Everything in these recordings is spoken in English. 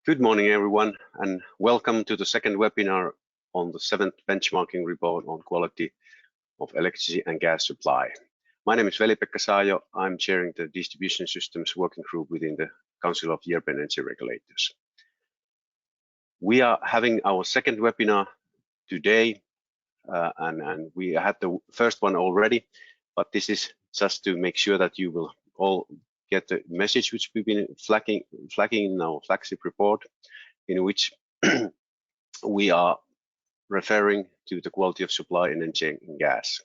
Good morning, everyone, and welcome to the second webinar on the 7th benchmarking report on quality of electricity and gas supply. My name is Veli-Pekka Saajo. I'm chairing the distribution systems working group within the Council of European Energy Regulators. We are having our second webinar today, and we had the first one already, but this is just to make sure that you will all get the message which we've been flagging in our flagship report, in which we are referring to the quality of supply in energy and gas.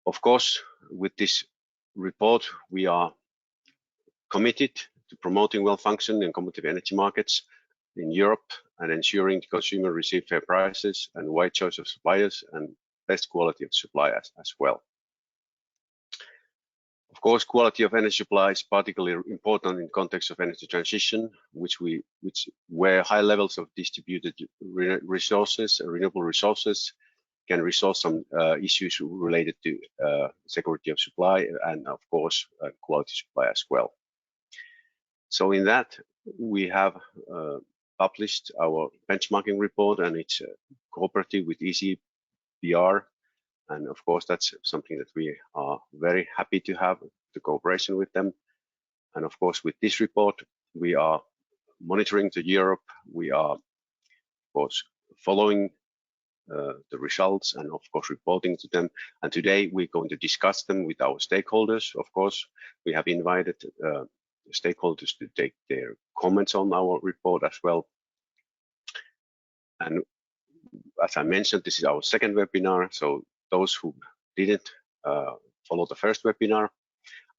Of course, with this report, we are committed to promoting well-functioning and competitive energy markets in Europe and ensuring the consumer receive fair prices and wide choice of suppliers and best quality of supply as well. Of course, quality of energy supply is particularly important in context of energy transition, where high levels of distributed resources, renewable resources, can resolve some issues related to security of supply and, of course, quality supply as well. So in that, we have published our benchmarking report, and it's cooperative with ECBR. And of course, that's something that we are very happy to have the cooperation with them. And of course, with this report, we are monitoring to Europe. We are, of course, following the results and of course reporting to them. And today we're going to discuss them with our stakeholders. Of course, we have invited stakeholders to take their comments on our report as well. And as I mentioned, this is our second webinar. So those who didn't follow the first webinar,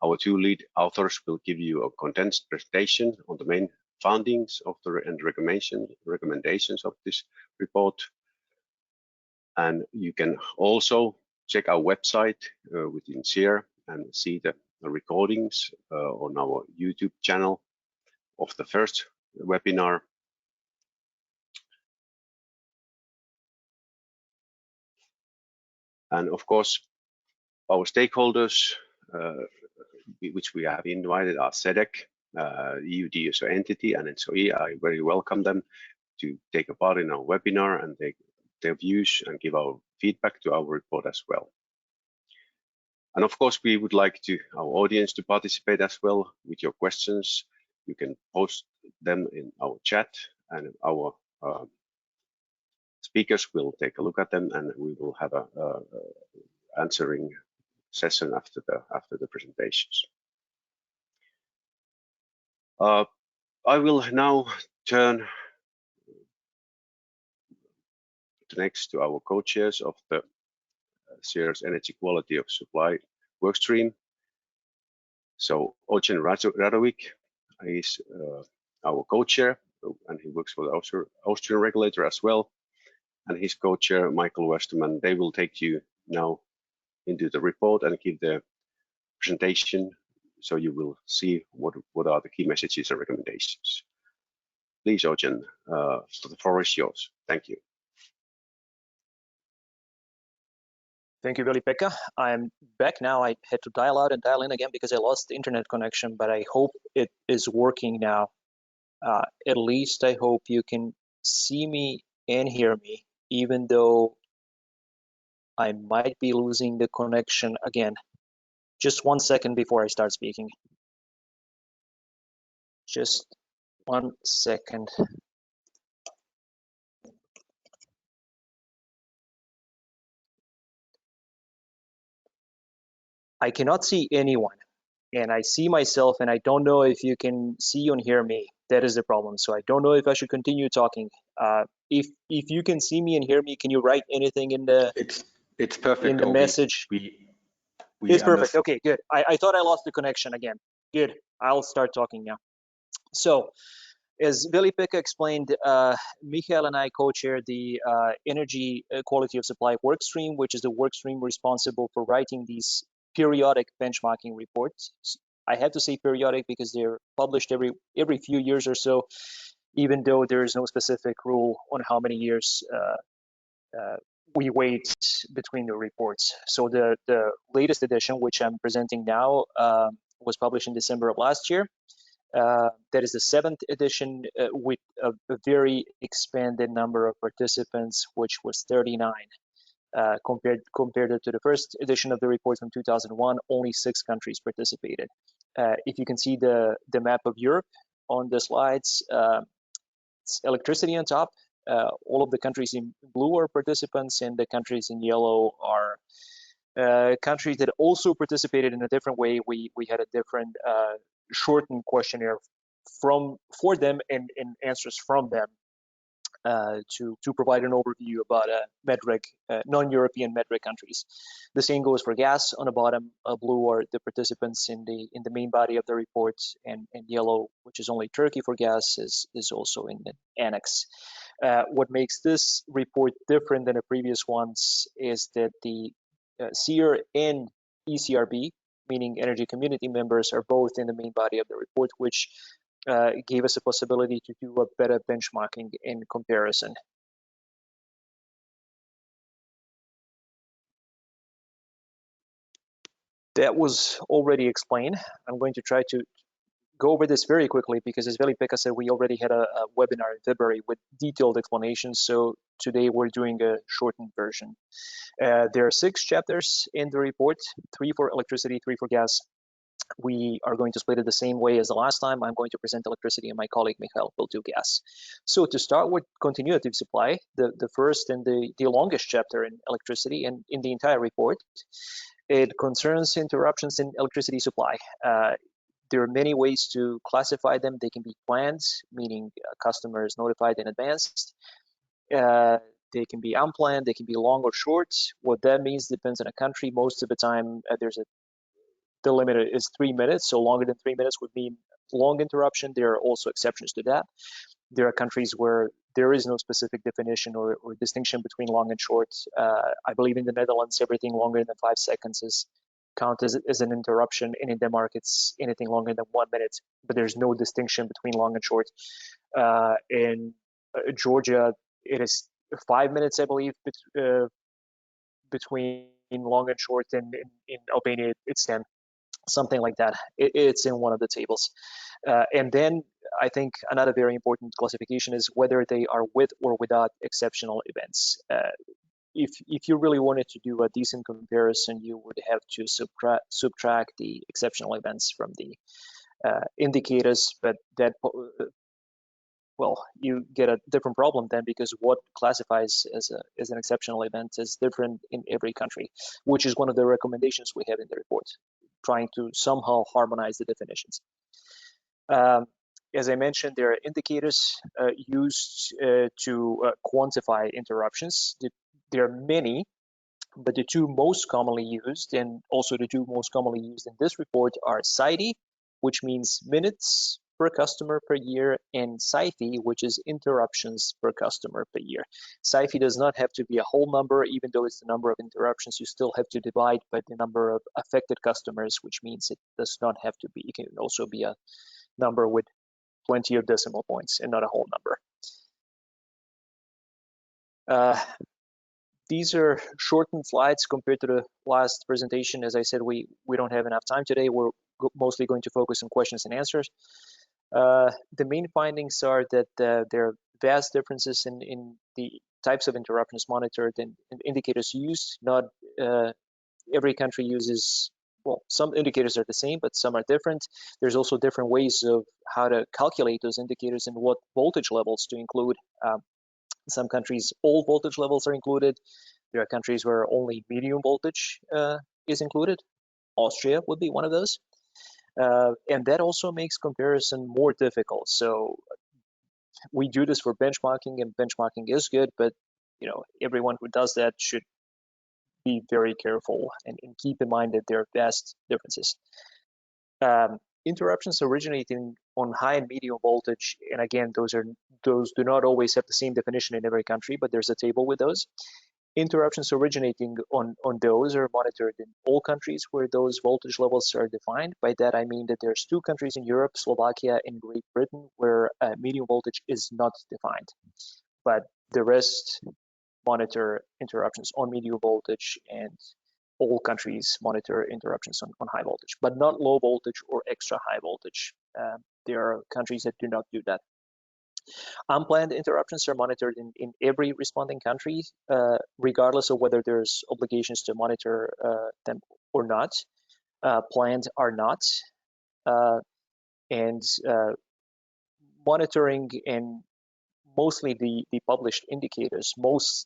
our two lead authors will give you a condensed presentation on the main findings of the and recommendations of this report. And you can also check our website within CEER and see the recordings on our YouTube channel of the first webinar. And of course, our stakeholders, which we have invited, are SEDEC, EU DSO entity, and NSOE. I very welcome them to take a part in our webinar and take their views and give our feedback to our report as well. And of course, we would like our audience to participate as well with your questions. You can post them in our chat, and our speakers will take a look at them, and we will have a answering session after the presentations. I will now turn next to our co-chairs of the CEER's Energy Quality of Supply workstream. So Ojen Radovic is our co-chair, and he works for the Austrian regulator as well. And his co-chair, Michael Westerman, they will take you now into the report and give the presentation, so you will see what are the key messages and recommendations. Please, Ojen, so the floor is yours. Thank you. Thank you, Veli-Pekka. I'm back now. I had to dial out and dial in again because I lost the internet connection, but I hope it is working now. At least I hope you can see me and hear me, even though I might be losing the connection again. Just 1 second before I start speaking. Just 1 second. I cannot see anyone, and I see myself, and I don't know if you can see and hear me. That is the problem. So I don't know if I should continue talking. If you can see me and hear me, can you write anything in the it's perfect in the message? It's perfect. Okay, good. I thought I lost the connection again. Good. I'll start talking now. So, as Veli-Pekka explained, Michael and I co-chair the Energy Quality of Supply workstream, which is the workstream responsible for writing these periodic benchmarking reports. I have to say periodic because they're published every few years or so, even though there is no specific rule on how many years we wait between the reports. So the latest edition, which I'm presenting now, was published in December of last year. That is the 7th edition with a very expanded number of participants, which was 39. Compared to the first edition of the report from 2001, only 6 countries participated. If you can see the map of Europe on the slides, it's electricity on top. All of the countries in blue are participants, and the countries in yellow are countries that also participated in a different way. We had a different shortened questionnaire for them and answers from them to provide an overview about MEDREG, non-European MEDREG countries. The same goes for gas. On the bottom, blue are the participants in the main body of the report, and yellow, which is only Turkey for gas, is also in the annex. What makes this report different than the previous ones is that the CEER and ECRB, meaning energy community members, are both in the main body of the report, which gave us a possibility to do a better benchmarking in comparison. That was already explained. I'm going to try to go over this very quickly because, as Veli-Pekka said, we already had a webinar in February with detailed explanations. So today we're doing a shortened version. There are 6 chapters in the report, 3 for electricity, 3 for gas. We are going to split it the same way as the last time. I'm going to present electricity and my colleague Michael will do gas. So to start with continuity of supply, the first and the longest chapter in electricity and in the entire report, it concerns interruptions in electricity supply. There are many ways to classify them. They can be planned, meaning customers notified in advance. They can be unplanned, they can be long or short. What that means depends on a country. Most of the time, the limit is 3 minutes, so longer than 3 minutes would mean long interruption. There are also exceptions to that. There are countries where there is no specific definition or distinction between long and short. I believe in the Netherlands, everything longer than 5 seconds is counted as an interruption, and in Denmark, it's anything longer than 1 minute, but there's no distinction between long and short. In Georgia, it is 5 minutes, I believe, between long and short, and in Albania, it's 10. Something like that. It's in one of the tables. And then I think another very important classification is whether they are with or without exceptional events. If you really wanted to do a decent comparison, you would have to subtract the exceptional events from the indicators, but that, well, you get a different problem then, because what classifies as an exceptional event is different in every country, which is one of the recommendations we have in the report, trying to somehow harmonize the definitions. As I mentioned, there are indicators used to quantify interruptions. There are many, but the 2 most commonly used, and also the 2 most commonly used in this report, are CEER, which means minutes per customer per year, and CEIFI, which is interruptions per customer per year. CEIFI does not have to be a whole number, even though it's the number of interruptions. You still have to divide by the number of affected customers, which means it does not have to be. It can also be a number with plenty of decimal points and not a whole number. These are shortened slides compared to the last presentation. As I said, we don't have enough time today. We're mostly going to focus on questions and answers. The main findings are that there are vast differences in the types of interruptions monitored and indicators used. Not every country uses, well, some indicators are the same, but some are different. There's also different ways of how to calculate those indicators and what voltage levels to include. In some countries, all voltage levels are included. There are countries where only medium voltage is included. Austria would be one of those. And that also makes comparison more difficult. So we do this for benchmarking, and benchmarking is good, but everyone who does that should be very careful and keep in mind that there are vast differences. Interruptions originating on high and medium voltage, and again, those do not always have the same definition in every country, but there's a table with those. Interruptions originating on those are monitored in all countries where those voltage levels are defined. By that I mean that there's 2 countries in Europe, Slovakia and Great Britain, where medium voltage is not defined, but the rest monitor interruptions on medium voltage, and all countries monitor interruptions on high voltage, but not low voltage or extra high voltage. There are countries that do not do that. Unplanned interruptions are monitored in every responding country, regardless of whether there's obligations to monitor them or not. Planned are not. And monitoring and mostly the published indicators,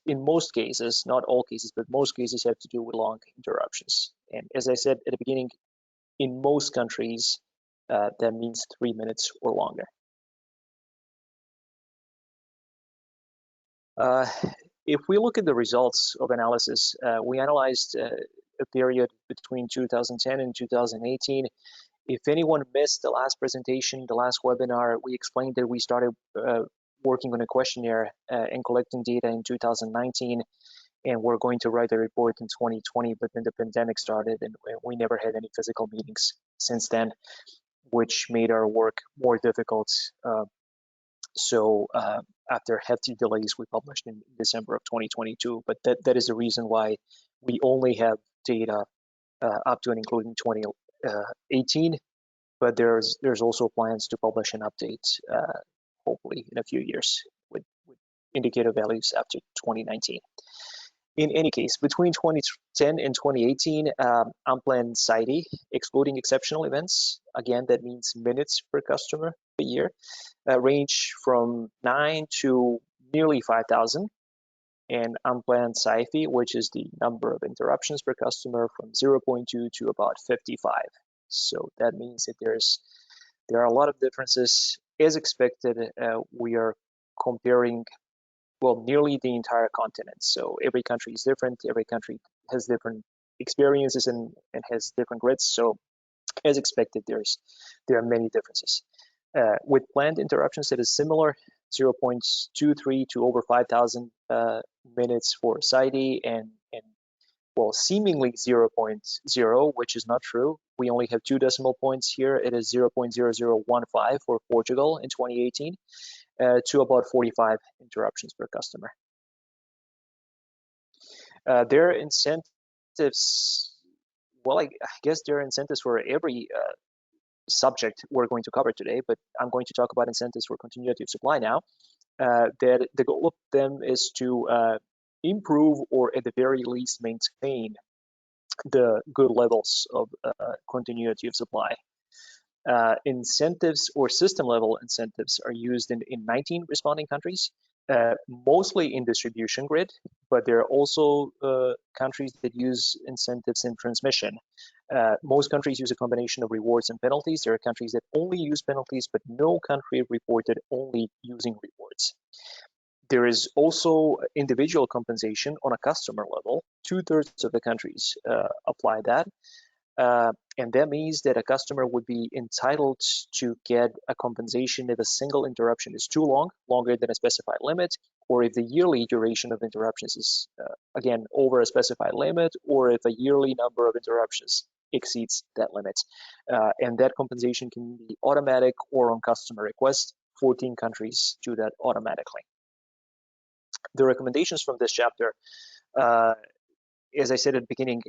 in most cases, not all cases, but most cases have to do with long interruptions. And as I said at the beginning, in most countries, that means 3 minutes or longer. If we look at the results of analysis, we analyzed a period between 2010 and 2018. If anyone missed the last presentation, the last webinar, we explained that we started working on a questionnaire and collecting data in 2019, and we're going to write a report in 2020, but then the pandemic started and we never had any physical meetings since then, which made our work more difficult. So after hefty delays, we published in December of 2022, but that is the reason why we only have data up to and including 2018, but there's also plans to publish an update, hopefully in a few years, with indicator values after 2019. In any case, between 2010 and 2018, unplanned CEER, excluding exceptional events, again, that means minutes per customer a year, range from 9 to nearly 5,000, and unplanned CEER, which is the number of interruptions per customer, from 0.2 to about 55. So that means that there are a lot of differences. As expected, we are comparing, well, nearly the entire continent. So every country is different. Every country has different experiences and has different grids. So as expected, there are many differences. With planned interruptions, it is similar, 0.23 to over 5,000 minutes for CEER, and well, seemingly 0.0, which is not true. We only have 2 decimal points here. It is 0.0015 for Portugal in 2018, to about 45 interruptions per customer. There are incentives, well, I guess there are incentives for every subject we're going to cover today, but I'm going to talk about incentives for continuity of supply now. That the goal of them is to improve, or at the very least maintain, the good levels of continuity of supply. Incentives or system level incentives are used in 19 responding countries, mostly in distribution grid, but there are also countries that use incentives in transmission. Most countries use a combination of rewards and penalties. There are countries that only use penalties, but no country reported only using rewards. There is also individual compensation on a customer level. 2/3 of the countries apply that. And that means that a customer would be entitled to get a compensation if a single interruption is too long, longer than a specified limit, or if the yearly duration of interruptions is, again, over a specified limit, or if a yearly number of interruptions exceeds that limit. And that compensation can be automatic or on customer request. 14 countries do that automatically. The recommendations from this chapter, as I said at the beginning,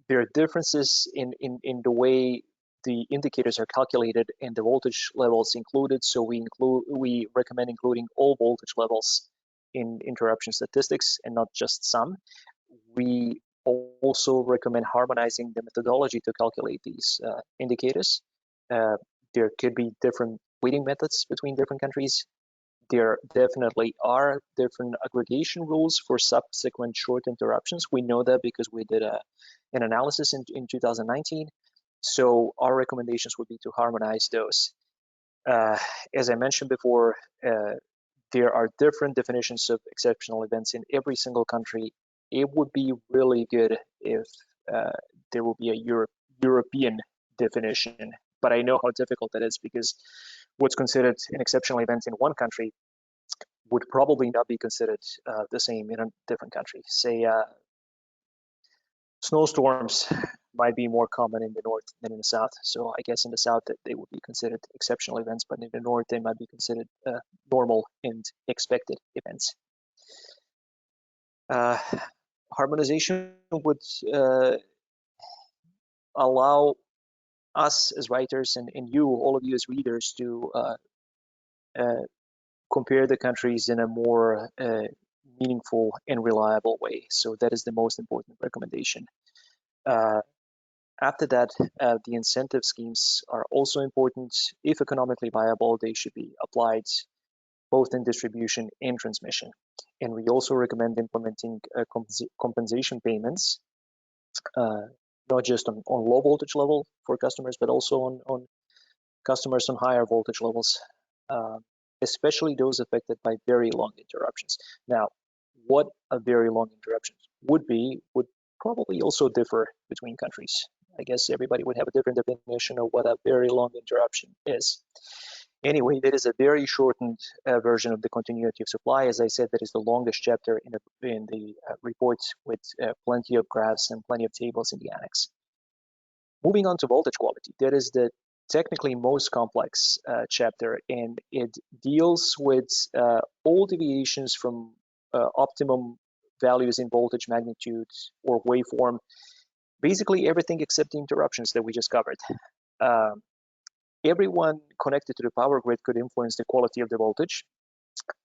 there are differences in the way the indicators are calculated and the voltage levels included. So we recommend including all voltage levels in interruption statistics and not just some. We also recommend harmonizing the methodology to calculate these indicators. There could be different weighting methods between different countries. There definitely are different aggregation rules for subsequent short interruptions. We know that because we did an analysis in 2019. So our recommendations would be to harmonize those. As I mentioned before, there are different definitions of exceptional events in every single country. It would be really good if there will be a European definition, but I know how difficult that is, because what's considered an exceptional event in one country would probably not be considered the same in a different country. Say snowstorms might be more common in the north than in the south. So I guess in the south that they would be considered exceptional events, but in the north they might be considered normal and expected events. Harmonization would allow us as writers and you, all of you as readers, to compare the countries in a more meaningful and reliable way. So that is the most important recommendation. After that, the incentive schemes are also important. If economically viable, they should be applied both in distribution and transmission. And we also recommend implementing compensation payments, not just on low voltage level for customers, but also on customers on higher voltage levels, especially those affected by very long interruptions. Now, what a very long interruption would probably also differ between countries. I guess everybody would have a different definition of what a very long interruption is. Anyway, that is a very shortened version of the continuity of supply. As I said, that is the longest chapter in the report, with plenty of graphs and plenty of tables in the annex. Moving on to voltage quality, that is the technically most complex chapter, and it deals with all deviations from optimum values in voltage magnitude or waveform, basically everything except the interruptions that we just covered. Everyone connected to the power grid could influence the quality of the voltage.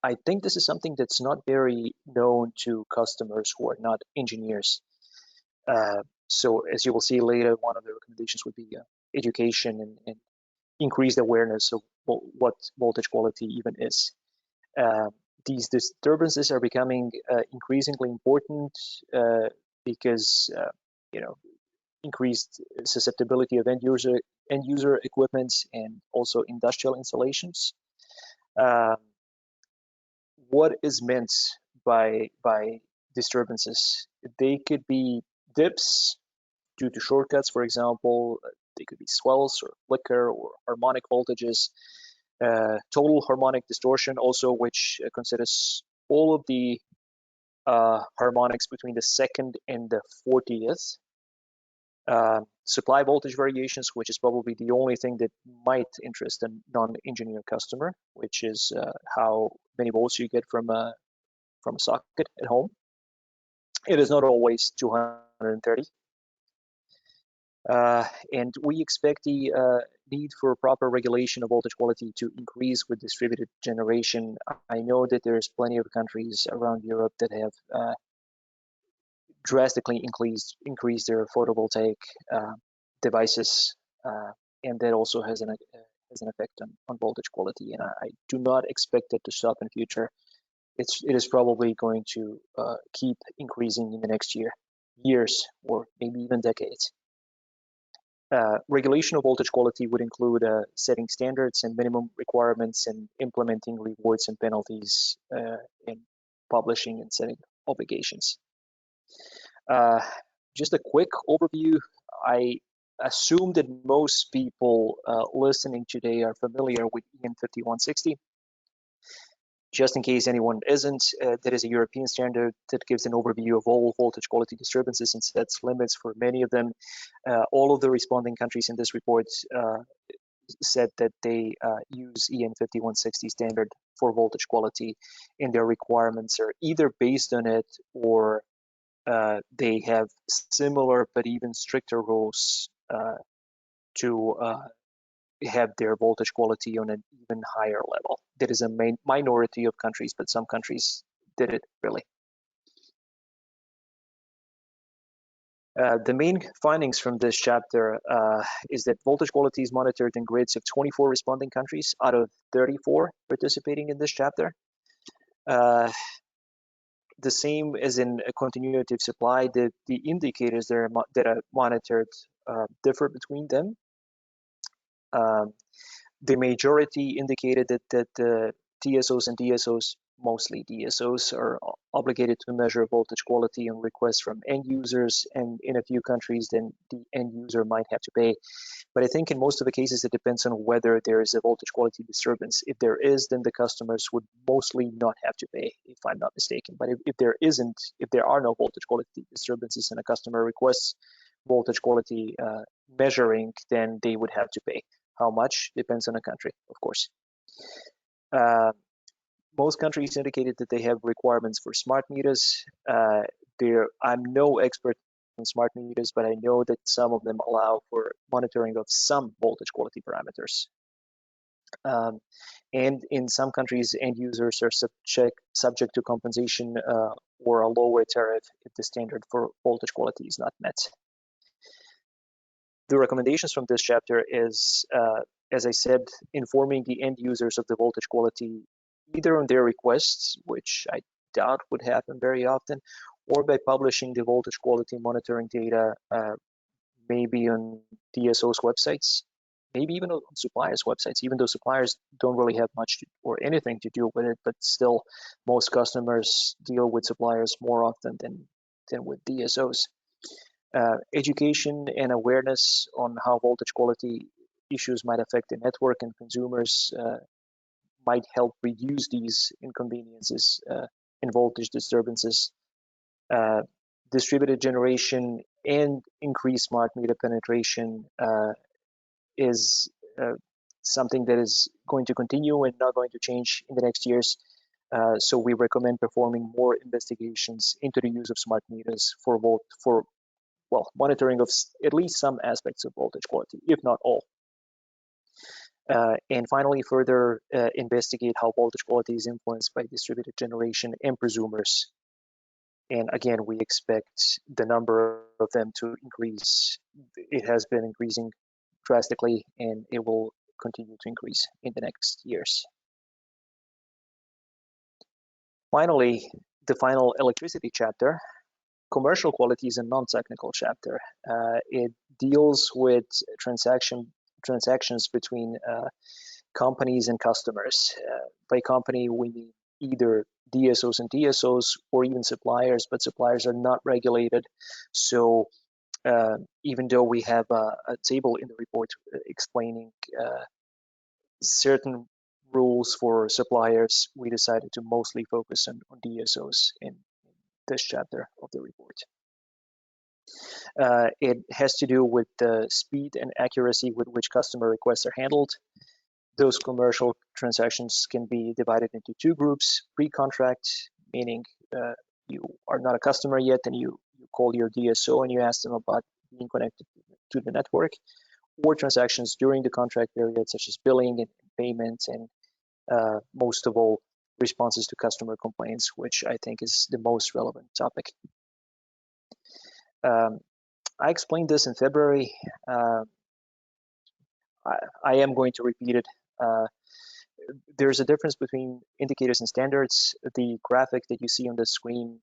I think this is something that's not very known to customers who are not engineers. So as you will see later, one of the recommendations would be education and increased awareness of what voltage quality even is. These disturbances are becoming increasingly important because increased susceptibility of end user equipments and also industrial installations. What is meant by disturbances? They could be dips due to shortcuts, for example. They could be swells or flicker or harmonic voltages. Total harmonic distortion also, which considers all of the harmonics between the second and the 40th. Supply voltage variations, which is probably the only thing that might interest a non-engineer customer, which is how many volts you get from a socket at home. It is not always 230. And we expect the need for proper regulation of voltage quality to increase with distributed generation. I know that there's plenty of countries around Europe that have drastically increased their photovoltaic devices, and that also has an effect on voltage quality. And I do not expect it to stop in the future. It is probably going to keep increasing in the next years, or maybe even decades. Regulation of voltage quality would include setting standards and minimum requirements, and implementing rewards and penalties, and publishing and setting obligations. Just a quick overview. I assume that most people listening today are familiar with EN 5160. Just in case anyone isn't, that is a European standard that gives an overview of all voltage quality disturbances and sets limits for many of them. All of the responding countries in this report said that they use EN 5160 standard for voltage quality, and their requirements are either based on it, or they have similar but even stricter rules to have their voltage quality on an even higher level. That is a minority of countries, but some countries did it really. The main findings from this chapter is that voltage quality is monitored in grids of 24 responding countries out of 34 participating in this chapter. The same as in a continuity of supply, the indicators that are monitored differ between them. The majority indicated that the TSOs and DSOs, mostly DSOs, are obligated to measure voltage quality on requests from end users, and in a few countries then the end user might have to pay. But I think in most of the cases it depends on whether there is a voltage quality disturbance. If there is, then the customers would mostly not have to pay, if I'm not mistaken. But if there are no voltage quality disturbances and a customer requests voltage quality measuring, then they would have to pay. How much depends on the country, of course. Most countries indicated that they have requirements for smart meters. I'm no expert smart meters, but I know that some of them allow for monitoring of some voltage quality parameters. And in some countries, end users are subject to compensation or a lower tariff if the standard for voltage quality is not met. The recommendations from this chapter is, as I said, informing the end users of the voltage quality either on their requests, which I doubt would happen very often, or by publishing the voltage quality monitoring data, maybe on DSO's websites, maybe even on suppliers' websites, even though suppliers don't really have much or anything to do with it, but still most customers deal with suppliers more often than with DSOs. Education and awareness on how voltage quality issues might affect the network and consumers might help reduce these inconveniences in voltage disturbances. Distributed generation and increased smart meter penetration is something that is going to continue and not going to change in the next years. So we recommend performing more investigations into the use of smart meters for monitoring of at least some aspects of voltage quality, if not all. And finally, further investigate how voltage quality is influenced by distributed generation and presumers. And again, we expect the number of them to increase. It has been increasing drastically, and it will continue to increase in the next years. Finally, the final electricity chapter. Commercial quality is a non-technical chapter. It deals with transactions between companies and customers. By company, we mean either DSOs and TSOs or even suppliers, but suppliers are not regulated. So even though we have a table in the report explaining certain rules for suppliers, we decided to mostly focus on DSOs in this chapter of the report. It has to do with the speed and accuracy with which customer requests are handled. Those commercial transactions can be divided into two groups: pre-contract, meaning you are not a customer yet and you call your DSO and you ask them about being connected to the network, or transactions during the contract period, such as billing and payments, and most of all, responses to customer complaints, which I think is the most relevant topic. I explained this in February. I am going to repeat it. There's a difference between indicators and standards. The graphic that you see on the screen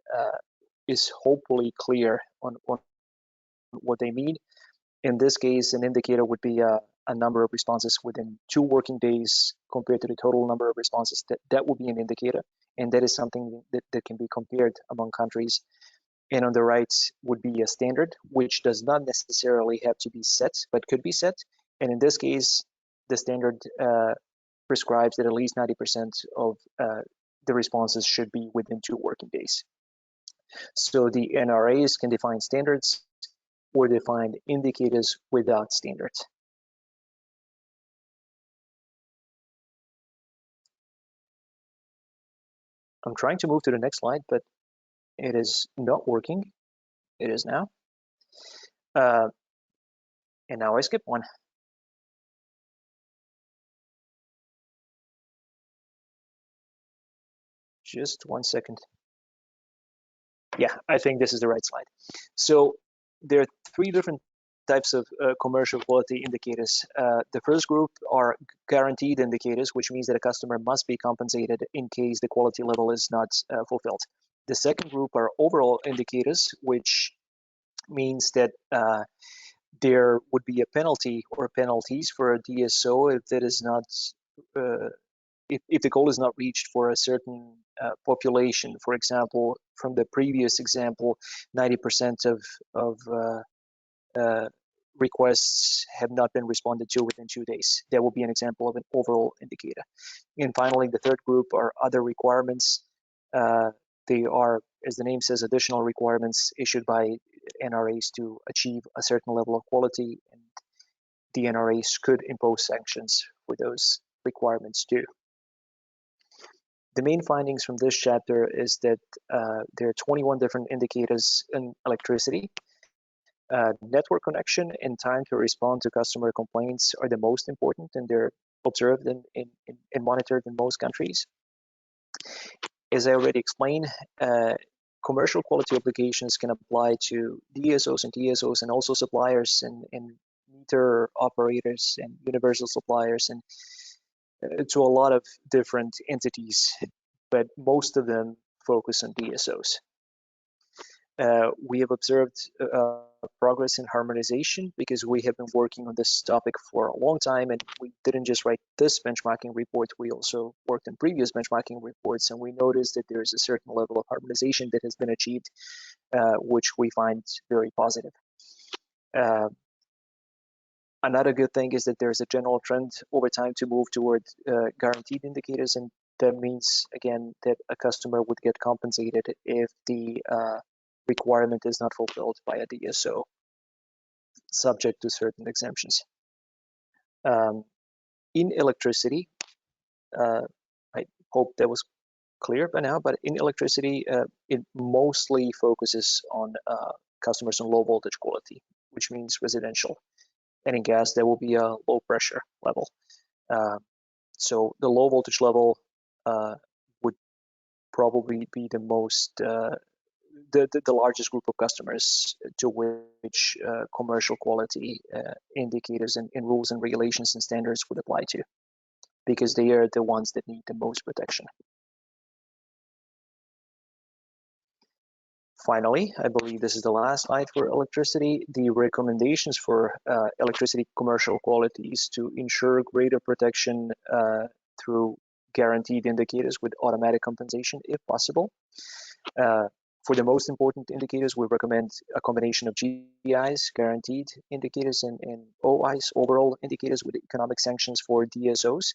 is hopefully clear on what they mean. In this case, an indicator would be a number of responses within 2 working days compared to the total number of responses. That would be an indicator, and that is something that can be compared among countries. And on the right would be a standard, which does not necessarily have to be set, but could be set. And in this case, the standard prescribes that at least 90% of the responses should be within 2 working days. So the NRAs can define standards or define indicators without standards. I'm trying to move to the next slide, but it is not working. It is now. And now I skip one. Just 1 second. Yeah, I think this is the right slide. So there are 3 different types of commercial quality indicators. The first group are guaranteed indicators, which means that a customer must be compensated in case the quality level is not fulfilled. The second group are overall indicators, which means that there would be a penalty or penalties for a DSO if that is not if the goal is not reached for a certain population. For example, from the previous example, 90% of requests have not been responded to within 2 days. That will be an example of an overall indicator. And finally, the third group are other requirements. They are, as the name says, additional requirements issued by NRAs to achieve a certain level of quality, and the NRAs could impose sanctions for those requirements too. The main findings from this chapter is that there are 21 different indicators in electricity. Network connection and time to respond to customer complaints are the most important, and they're observed and monitored in most countries. As I already explained, commercial quality obligations can apply to DSOs and TSOs and also suppliers and meter operators and universal suppliers and to a lot of different entities, but most of them focus on DSOs. We have observed progress in harmonization because we have been working on this topic for a long time, and we didn't just write this benchmarking report, we also worked on previous benchmarking reports, and we noticed that there is a certain level of harmonization that has been achieved, which we find very positive. Another good thing is that there's a general trend over time to move toward guaranteed indicators, and that means, again, that a customer would get compensated if the requirement is not fulfilled by a DSO, subject to certain exemptions. In electricity, I hope that was clear by now, but in electricity, it mostly focuses on customers on low voltage quality, which means residential. And in gas, there will be a low pressure level. So the low voltage level would probably be the most, the largest group of customers to which commercial quality indicators and rules and regulations and standards would apply to, because they are the ones that need the most protection. Finally, I believe this is the last slide for electricity. The recommendations for electricity commercial quality is to ensure greater protection through guaranteed indicators with automatic compensation if possible. For the most important indicators, we recommend a combination of GIs, guaranteed indicators, and OIs, overall indicators with economic sanctions for DSOs.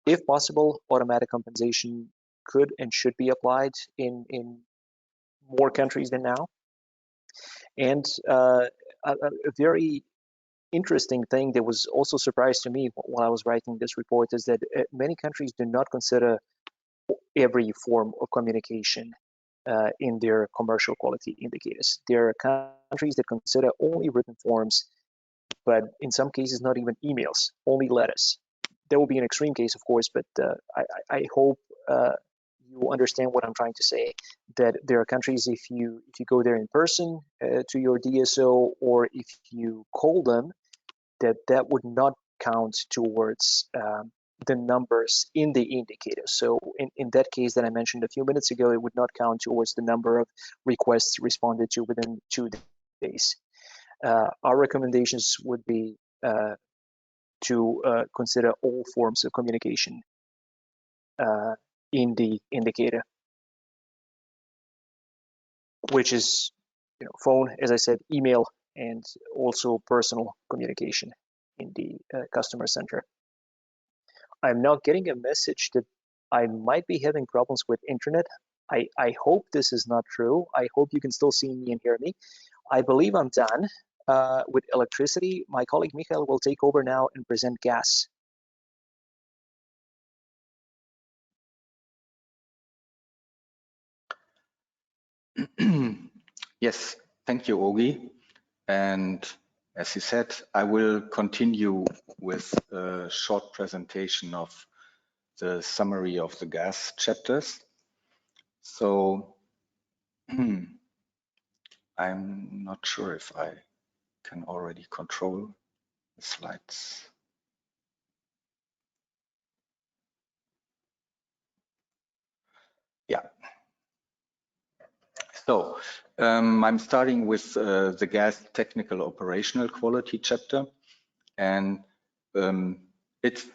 If possible, automatic compensation could and should be applied in more countries than now. And a very interesting thing that was also a surprise to me while I was writing this report is that many countries do not consider every form of communication in their commercial quality indicators. There are countries that consider only written forms, but in some cases not even emails, only letters. There will be an extreme case, of course, but I hope you understand what I'm trying to say, that there are countries, if you go there in person to your DSO, or if you call them, that would not count towards the numbers in the indicator. So in that case that I mentioned a few minutes ago, it would not count towards the number of requests responded to within 2 days. Our recommendations would be to consider all forms of communication in the indicator, which is phone, as I said, email, and also personal communication in the customer center. I'm now getting a message that I might be having problems with internet. I hope this is not true. I hope you can still see me and hear me. I believe I'm done with electricity. My colleague Michael will take over now and present gas. Yes, thank you, Ogi. And as you said, I will continue with a short presentation of the summary of the gas chapters. So I'm not sure if I can already control the slides. Yeah. So I'm starting with the gas technical operational quality chapter, and it's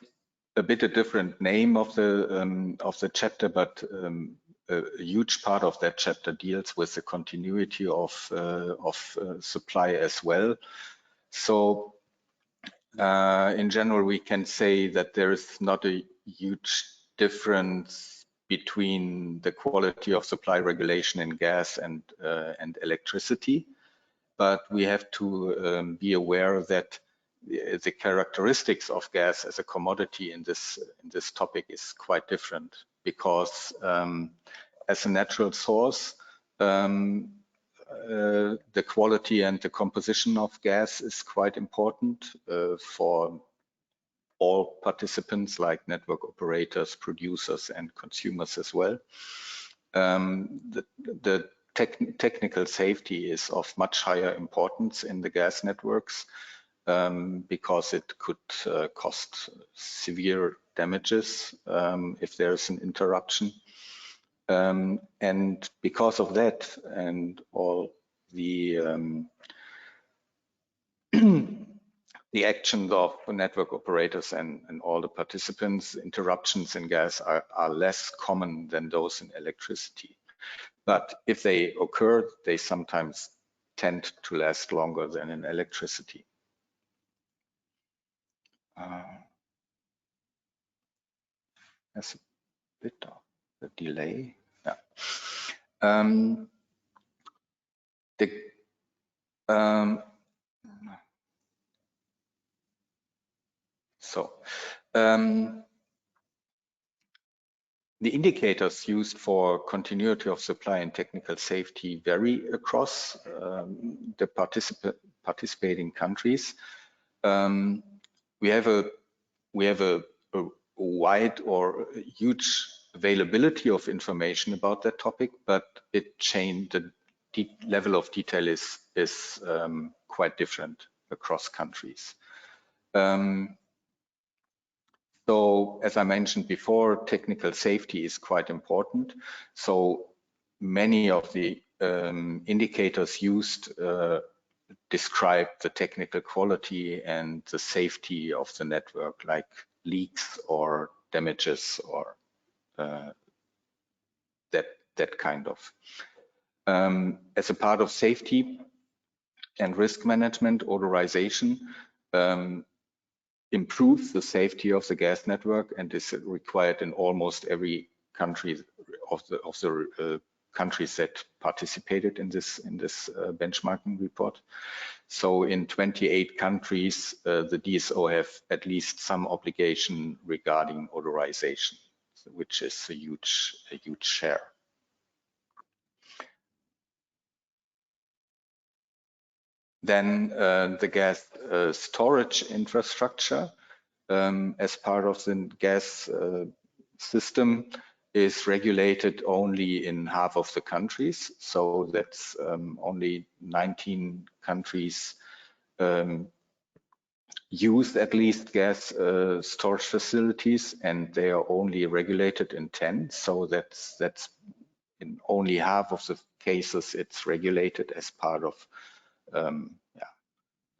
a bit a different name of the chapter, but a huge part of that chapter deals with the continuity of supply as well. So in general, we can say that there is not a huge difference between the quality of supply regulation in gas and electricity, but we have to be aware that the characteristics of gas as a commodity in this topic is quite different, because as a natural source, the quality and the composition of gas is quite important for all participants, like network operators, producers, and consumers as well. The technical safety is of much higher importance in the gas networks because it could cost severe damages if there's an interruption. And because of that and all the the actions of the network operators and all the participants, interruptions in gas are less common than those in electricity. But if they occur, they sometimes tend to last longer than in electricity. There's a bit of a delay. Yeah. The indicators used for continuity of supply and technical safety vary across the participating countries. We have a wide or huge availability of information about that topic, but the level of detail is quite different across countries. So as I mentioned before, technical safety is quite important. So many of the indicators used describe the technical quality and the safety of the network, like leaks or damages or that kind of. As a part of safety and risk management, authorization improves the safety of the gas network and is required in almost every country of the countries that participated in this benchmarking report. So in 28 countries, the DSO have at least some obligation regarding authorization, which is a huge share. Then the gas storage infrastructure as part of the gas system is regulated only in half of the countries. So that's only 19 countries use at least gas storage facilities, and they are only regulated in 10. So that's in only half of the cases it's regulated as part of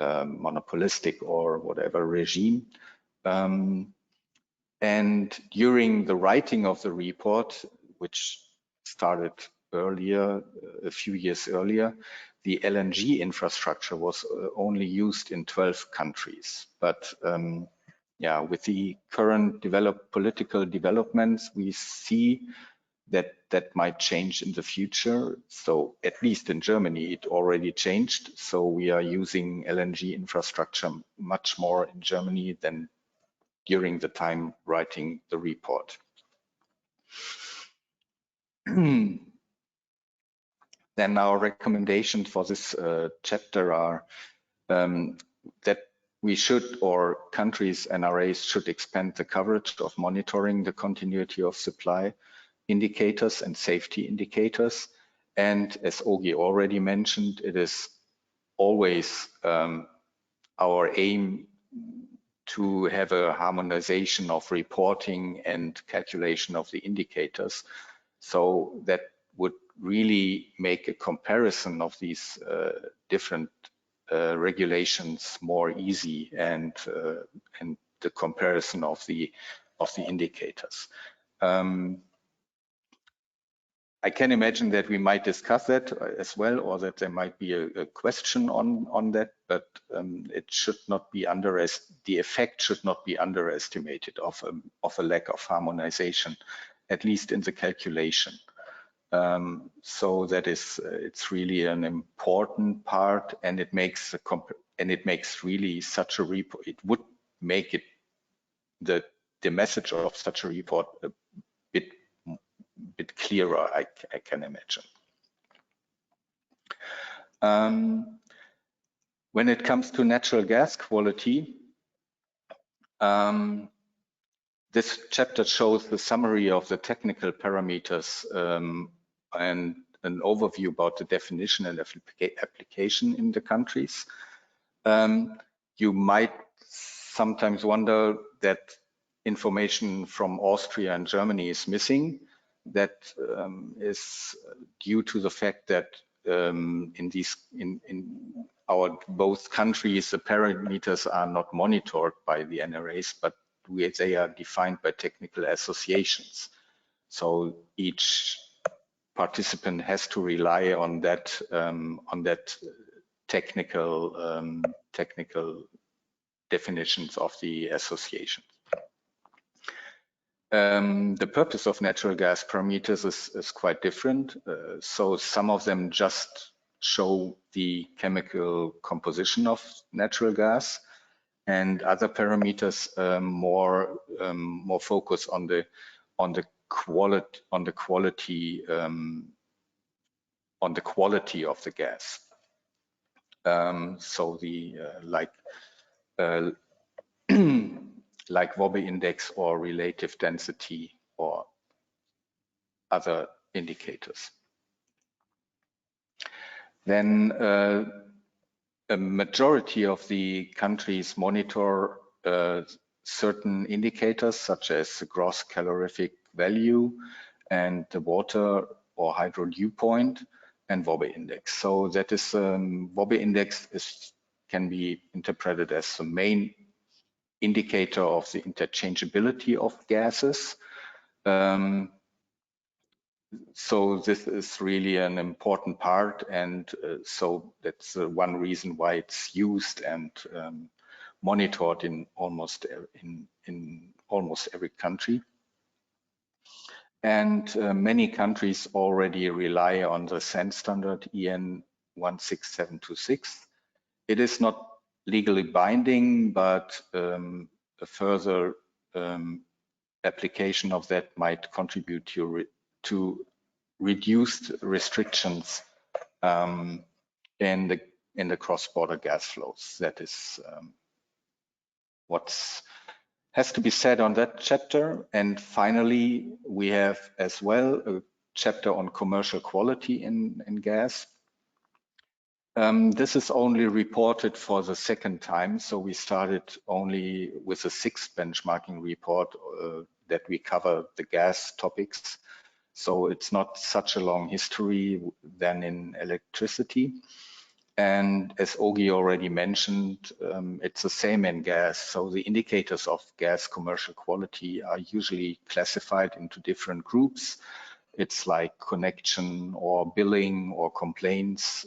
monopolistic or whatever regime. And during the writing of the report, which started earlier, a few years earlier, the LNG infrastructure was only used in 12 countries. But yeah, with the current political developments, we see that might change in the future. So at least in Germany, it already changed. So we are using LNG infrastructure much more in Germany than during the time writing the report. Then our recommendations for this chapter are that we should, or countries, NRAs should expand the coverage of monitoring the continuity of supply indicators and safety indicators. And as Ogi already mentioned, it is always our aim to have a harmonization of reporting and calculation of the indicators. So that would really make a comparison of these different regulations more easy, and the comparison of the indicators. I can imagine that we might discuss that as well, or that there might be a question on that, but it should not be the effect should not be underestimated of a lack of harmonization, at least in the calculation. So that is, it's really an important part, and it makes really such a report. It would make it the message of such a report a bit clearer, I can imagine. When it comes to natural gas quality, this chapter shows the summary of the technical parameters and an overview about the definition and application in the countries. You might sometimes wonder that information from Austria and Germany is missing. That is due to the fact that in our both countries, the parameters are not monitored by the NRAs, but they are defined by technical associations. So each participant has to rely on that technical definitions of the association. The purpose of natural gas parameters is quite different. So some of them just show the chemical composition of natural gas, and other parameters more focus on the quality of the gas. So the like Wobbe index or relative density or other indicators. Then a majority of the countries monitor certain indicators such as the gross calorific value and the water or hydro dew point and Wobbe index. So that is Wobbe index can be interpreted as the main indicator of the interchangeability of gases. So this is really an important part, and so that's one reason why it's used and monitored in almost every country. And many countries already rely on the SAN standard EN 16726. It is not legally binding, but a further application of that might contribute to reduced restrictions in the cross-border gas flows. That is what has to be said on that chapter. And finally, we have as well a chapter on commercial quality in gas. This is only reported for the second time. So we started only with a 6th benchmarking report that we cover the gas topics. So it's not such a long history than in electricity. And as Ogi already mentioned, it's the same in gas. So the indicators of gas commercial quality are usually classified into different groups. It's like connection or billing or complaints.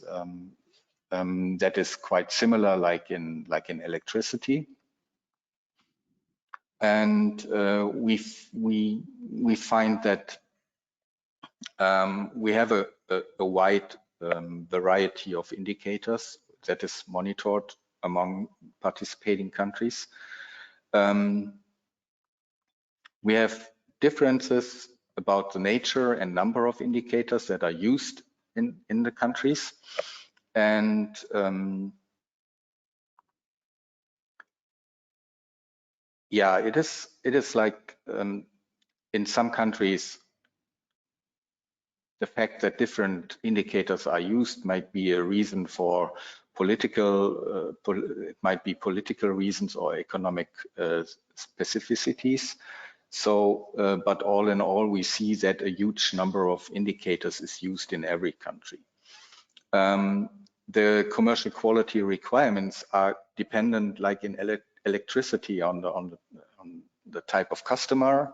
That is quite similar like in electricity. And we find that we have a wide variety of indicators that is monitored among participating countries. We have differences about the nature and number of indicators that are used in the countries. And yeah, it is like in some countries, the fact that different indicators are used might be a reason for political, it might be political reasons or economic specificities. So, but all in all, we see that a huge number of indicators is used in every country. The commercial quality requirements are dependent, like in electricity, on the type of customer,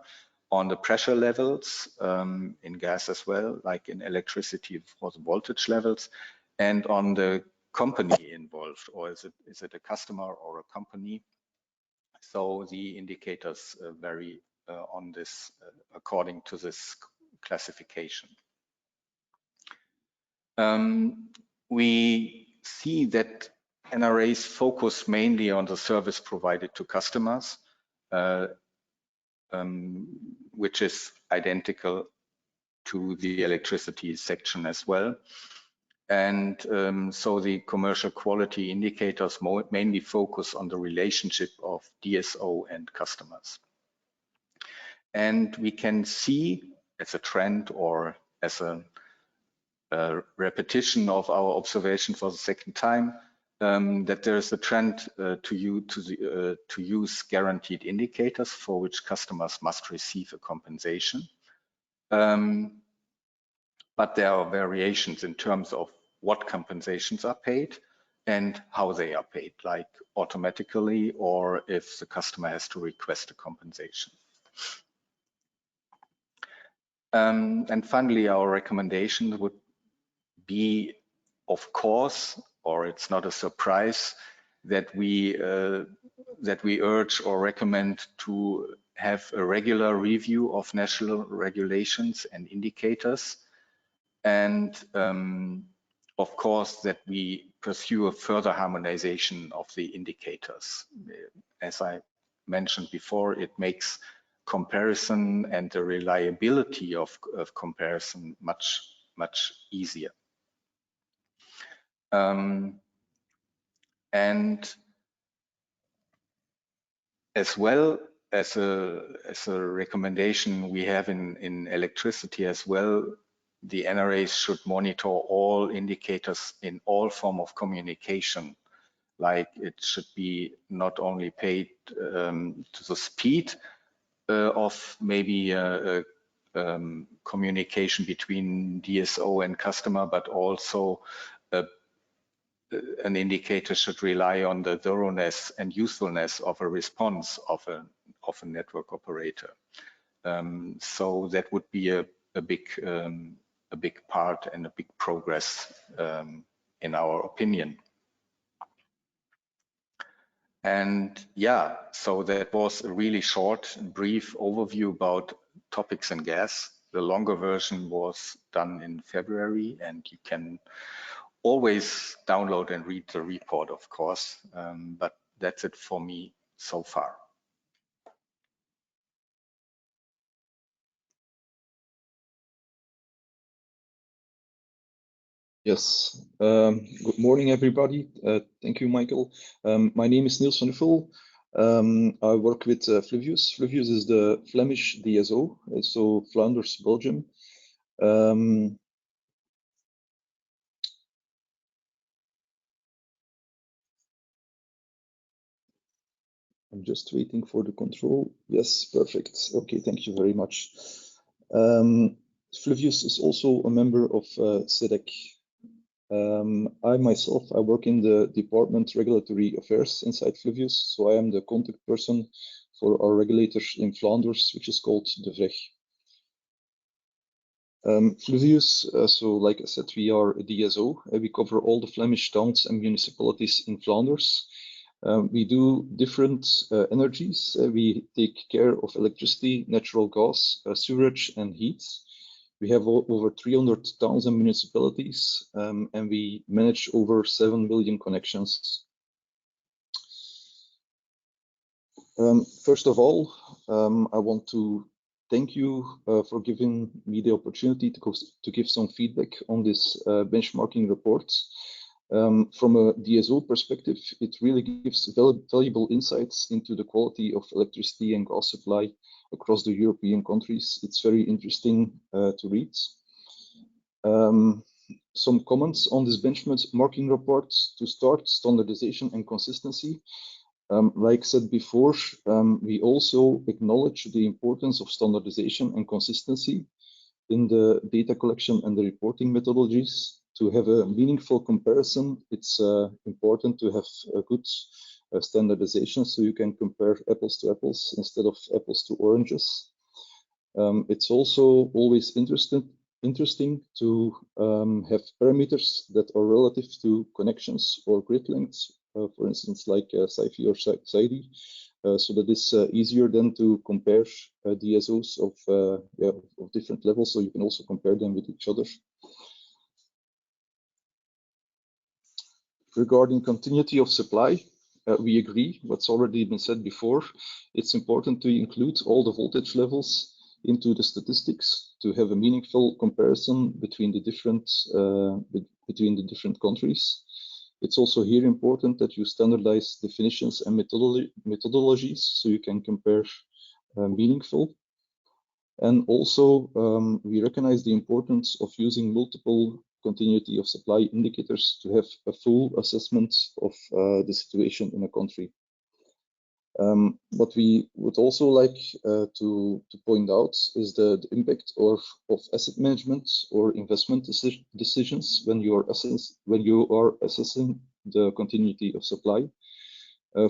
on the pressure levels, in gas as well, like in electricity for the voltage levels, and on the company involved, or is it a customer or a company? So the indicators vary on this according to this classification. We see that NRAs focus mainly on the service provided to customers, which is identical to the electricity section as well. And so the commercial quality indicators mainly focus on the relationship of DSO and customers. And we can see as a trend or as a repetition of our observation for the second time that there is a trend to use guaranteed indicators for which customers must receive a compensation. But there are variations in terms of what compensations are paid and how they are paid, like automatically or if the customer has to request a compensation. And finally, our recommendation would be, of course, or it's not a surprise, that we urge or recommend to have a regular review of national regulations and indicators, and of course that we pursue a further harmonization of the indicators. As I mentioned before, it makes comparison and the reliability of comparison much easier. And as well as a recommendation we have in electricity as well, the NRAs should monitor all indicators in all form of communication. Like it should be not only paid to the speed of maybe communication between DSO and customer, but also an indicator should rely on the thoroughness and usefulness of a response of a network operator. So that would be a big part and a big progress in our opinion. And yeah, so that was a really short and brief overview about topics in gas. The longer version was done in February, and you can always download and read the report, of course, but that's it for me so far. Yes, good morning, everybody. Thank you, Michael. My name is Nielsen. I work with Fluvius. Fluvius is the Flemish DSO, so Flanders, Belgium. I'm just waiting for the control. Yes, perfect. Okay, thank you very much. Fluvius is also a member of CEER. I myself, I work in the Department Regulatory Affairs inside Fluvius, so I am the contact person for our regulator in Flanders, which is called de VREG. Fluvius, so like I said, we are a DSO. We cover all the Flemish towns and municipalities in Flanders. We do different energies. We take care of electricity, natural gas, sewage, and heat. We have over 300 towns and municipalities, and we manage over 7 million connections. First of all, I want to thank you for giving me the opportunity to give some feedback on this benchmarking report. From a DSO perspective, it really gives valuable insights into the quality of electricity and gas supply across the European countries. It's very interesting to read. Some comments on this benchmarking report. To start, standardization and consistency. Like said before, we also acknowledge the importance of standardization and consistency in the data collection and the reporting methodologies. To have a meaningful comparison, it's important to have a good standardization so you can compare apples to apples instead of apples to oranges. It's also always interesting to have parameters that are relative to connections or grid lengths, for instance, like SAIFI or SAIDI, so that it's easier then to compare DSOs of different levels, so you can also compare them with each other. Regarding continuity of supply, we agree what's already been said before. It's important to include all the voltage levels into the statistics to have a meaningful comparison between the different countries. It's also here important that you standardize definitions and methodologies so you can compare meaningful. And also, we recognize the importance of using multiple continuity of supply indicators to have a full assessment of the situation in a country. What we would also like to point out is the impact of asset management or investment decisions when you are assessing the continuity of supply.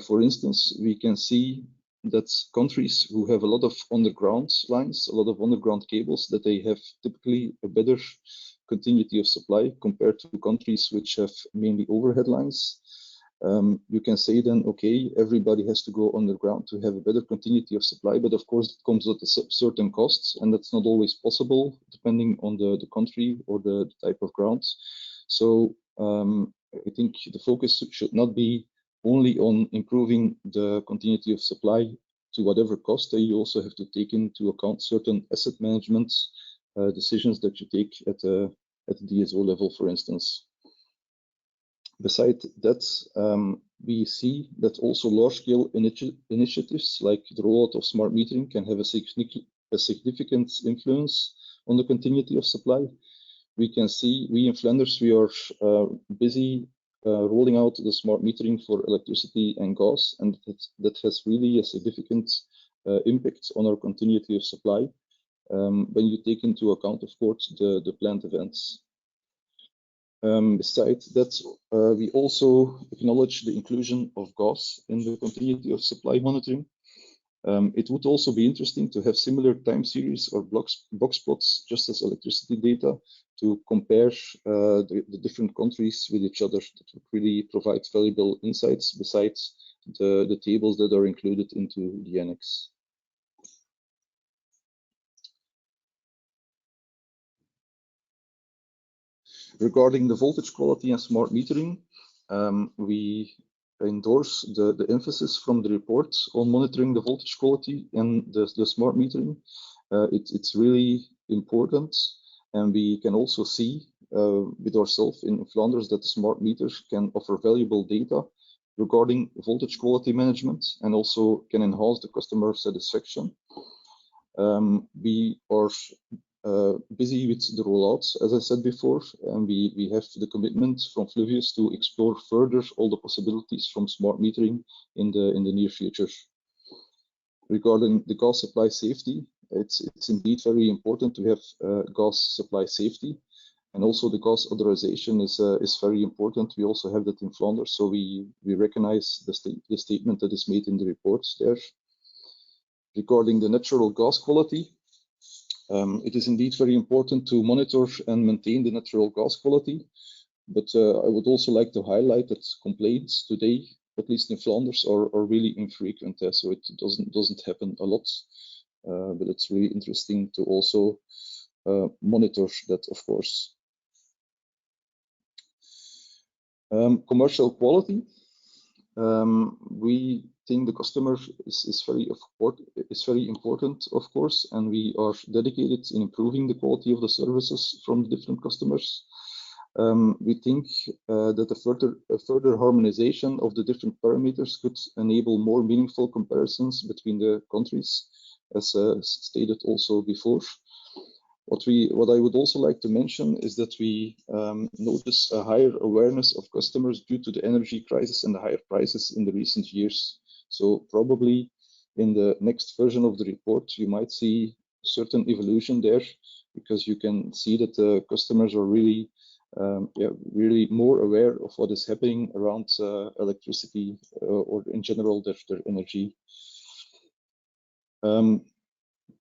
For instance, we can see that countries who have a lot of underground lines, a lot of underground cables, that they have typically a better continuity of supply compared to countries which have mainly overhead lines. You can say then, okay, everybody has to go underground to have a better continuity of supply, but of course it comes at certain costs, and that's not always possible depending on the country or the type of grounds. So I think the focus should not be only on improving the continuity of supply to whatever cost. You also have to take into account certain asset management decisions that you take at the DSO level, for instance. Besides that, we see that also large-scale initiatives like the rollout of smart metering can have a significant influence on the continuity of supply. We can see, we in Flanders, we are busy rolling out the smart metering for electricity and gas, and that has really a significant impact on our continuity of supply when you take into account, of course, the planned events. Besides that, we also acknowledge the inclusion of gas in the continuity of supply monitoring. It would also be interesting to have similar time series or box plots, just as electricity data, to compare the different countries with each other. That would really provide valuable insights besides the tables that are included into the annex. Regarding the voltage quality and smart metering, we endorse the emphasis from the report on monitoring the voltage quality and the smart metering. It's really important, and we can also see with ourselves in Flanders that the smart meters can offer valuable data regarding voltage quality management and also can enhance the customer satisfaction. We are busy with the rollouts, as I said before, and we have the commitment from Fluvius to explore further all the possibilities from smart metering in the near future. Regarding the gas supply safety, it's indeed very important to have gas supply safety, and also the gas authorization is very important. We also have that in Flanders, so we recognize the statement that is made in the reports there. Regarding the natural gas quality, it is indeed very important to monitor and maintain the natural gas quality, but I would also like to highlight that complaints today, at least in Flanders, are really infrequent, so it doesn't happen a lot, but it's really interesting to also monitor that, of course. Commercial quality. We think the customer is very important, of course, and we are dedicated in improving the quality of the services from the different customers. We think that a further harmonization of the different parameters could enable more meaningful comparisons between the countries, as stated also before. What I would also like to mention is that we notice a higher awareness of customers due to the energy crisis and the higher prices in the recent years. So probably in the next version of the report, you might see a certain evolution there, because you can see that the customers are really more aware of what is happening around electricity or in general their energy.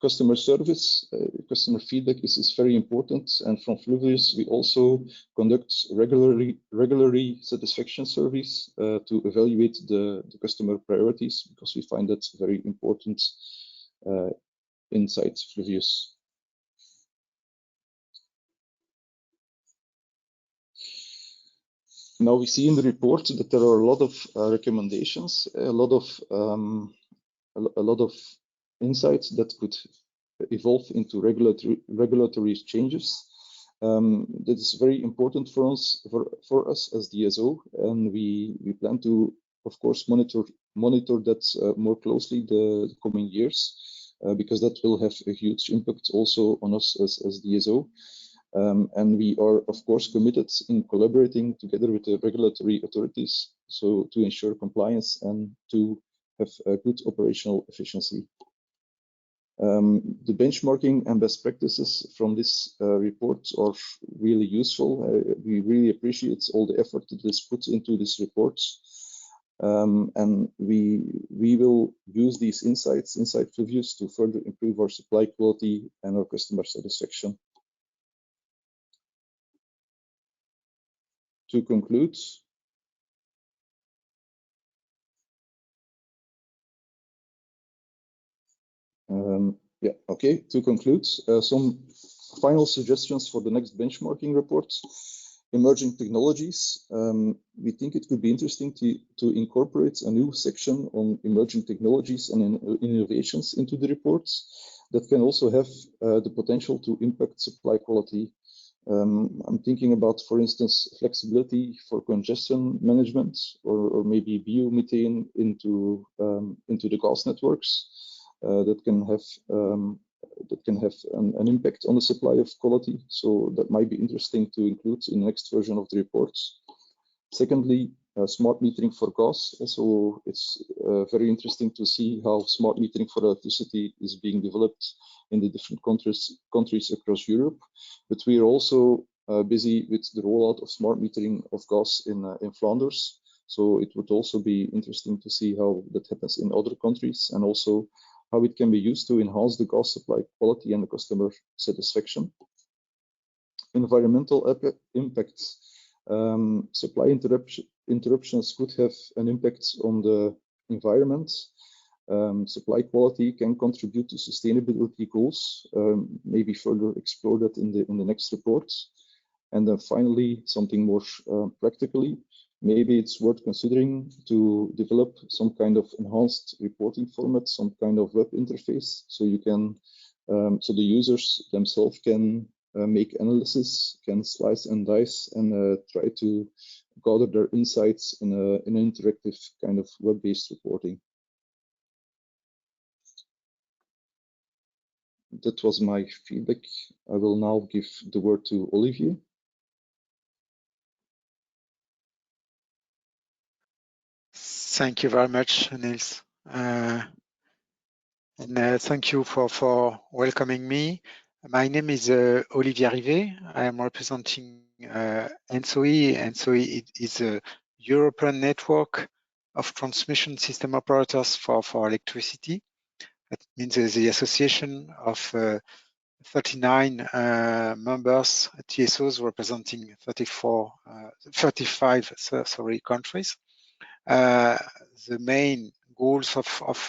Customer service, customer feedback is very important, and from Fluvius we also conduct regularly satisfaction surveys to evaluate the customer priorities, because we find that very important inside Fluvius. Now we see in the report that there are a lot of recommendations, a lot of insights that could evolve into regulatory changes. That is very important for us as DSO, and we plan to, of course, monitor that more closely the coming years, because that will have a huge impact also on us as DSO. And we are, of course, committed in collaborating together with the regulatory authorities, so to ensure compliance and to have a good operational efficiency. The benchmarking and best practices from this report are really useful. We really appreciate all the effort that is put into this report. And we will use these insight reviews to further improve our supply quality and our customer satisfaction. To conclude, to conclude, some final suggestions for the next benchmarking report. Emerging technologies. We think it could be interesting to incorporate a new section on emerging technologies and innovations into the reports that can also have the potential to impact supply quality. I'm thinking about, for instance, flexibility for congestion management, or maybe biomethane into the gas networks that can have an impact on the supply of quality. So that might be interesting to include in the next version of the reports. Secondly, smart metering for gas. So it's very interesting to see how smart metering for electricity is being developed in the different countries across Europe. But we are also busy with the rollout of smart metering of gas in Flanders. So it would also be interesting to see how that happens in other countries, and also how it can be used to enhance the gas supply quality and the customer satisfaction. Environmental impacts. Supply interruptions could have an impact on the environment. Supply quality can contribute to sustainability goals. Maybe further explore that in the next report. And then finally, something more practically, maybe it's worth considering to develop some kind of enhanced reporting format, some kind of web interface, so you can, so the users themselves can make analysis, can slice and dice, and try to gather their insights in an interactive kind of web-based reporting. That was my feedback. I will now give the word to Olivier. Thank you very much, Niels. And thank you for welcoming me. My name is Olivier Rivet. I am representing ENSOE. ENSOE is a European network of transmission system operators for electricity. That means the association of 39 members, TSOs representing 35 countries. The main goals of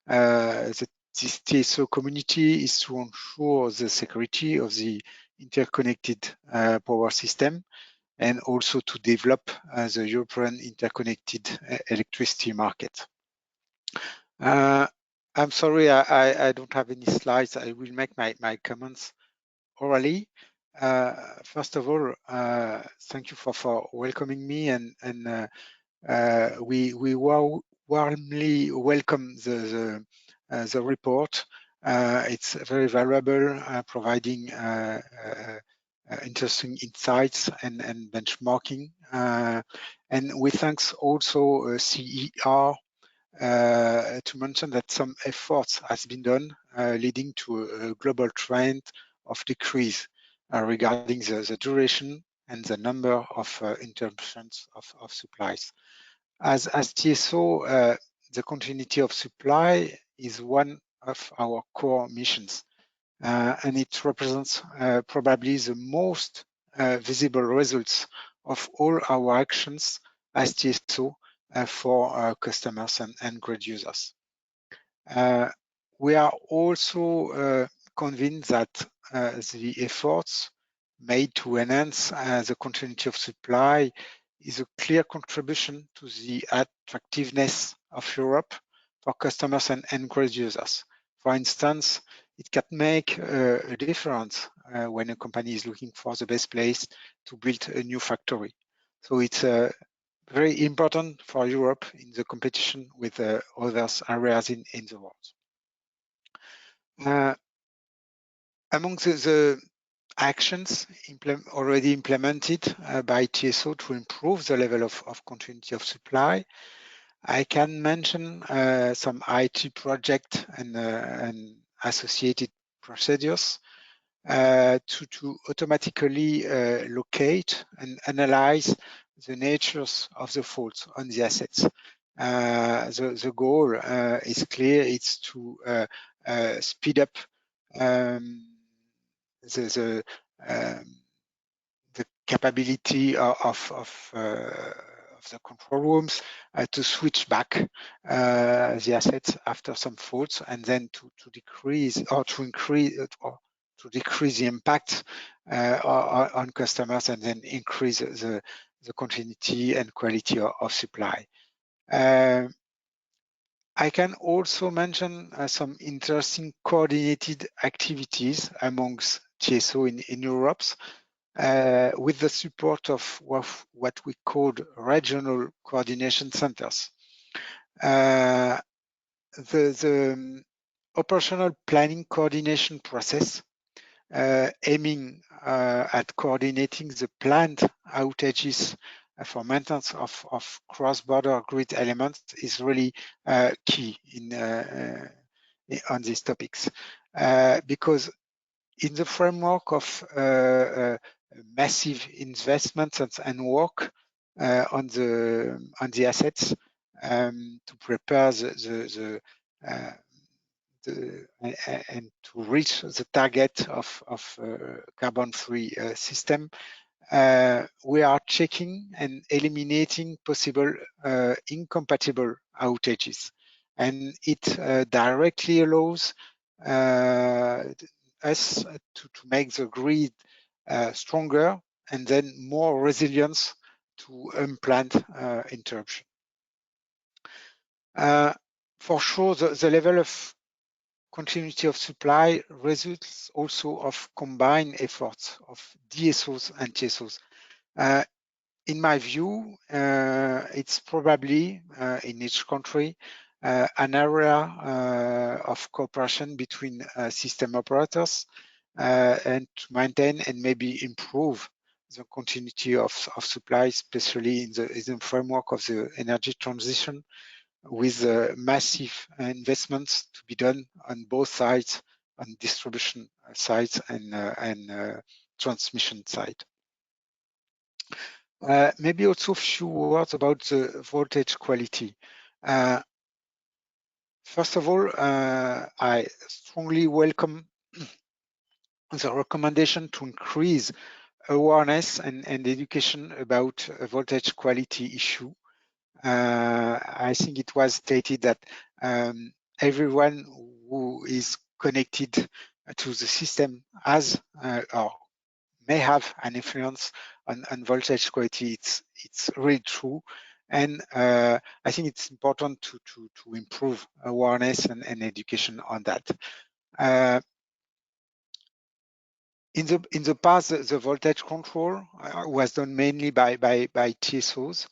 this TSO community is to ensure the security of the interconnected power system, and also to develop the European interconnected electricity market. I'm sorry, I don't have any slides. I will make my comments orally. First of all, thank you for welcoming me, and we warmly welcome the report. It's very valuable, providing interesting insights and benchmarking. And we thanks also CER to mention that some efforts has been done leading to a global trend of decrease regarding the duration and the number of interruptions of supplies. As TSO, the continuity of supply is one of our core missions, and it represents probably the most visible results of all our actions as TSO for customers and grid users. We are also convinced that the efforts made to enhance the continuity of supply is a clear contribution to the attractiveness of Europe for customers and grid users. For instance, it can make a difference when a company is looking for the best place to build a new factory. So it's very important for Europe in the competition with other areas in the world. Among the actions already implemented by TSO to improve the level of continuity of supply, I can mention some IT project and associated procedures to automatically locate and analyze the natures of the faults on the assets. The goal is clear, it's to speed up the capability of the control rooms to switch back the assets after some faults, and then to decrease or to increase or to decrease the impact on customers, and then increase the continuity and quality of supply. I can also mention some interesting coordinated activities amongst TSO in Europe with the support of what we called regional coordination centers. The operational planning coordination process aiming at coordinating the planned outages for maintenance of cross-border grid elements is really key on these topics, because in the framework of massive investments and work on the assets to prepare and to reach the target of carbon-free system, we are checking and eliminating possible incompatible outages, and it directly allows us to make the grid stronger and then more resilient to unplanned interruption. For sure, the level of continuity of supply results also of combined efforts of DSOs and TSOs. In my view, it's probably in each country an area of cooperation between system operators and to maintain and maybe improve the continuity of supply, especially in the framework of the energy transition, with massive investments to be done on both sides, on distribution sides and transmission side. Maybe also a few words about the voltage quality. First of all, I strongly welcome the recommendation to increase awareness and education about a voltage quality issue. I think it was stated that everyone who is connected to the system has or may have an influence on voltage quality. It's really true, and I think it's important to improve awareness and education on that. In the past, the voltage control was done mainly by TSOs,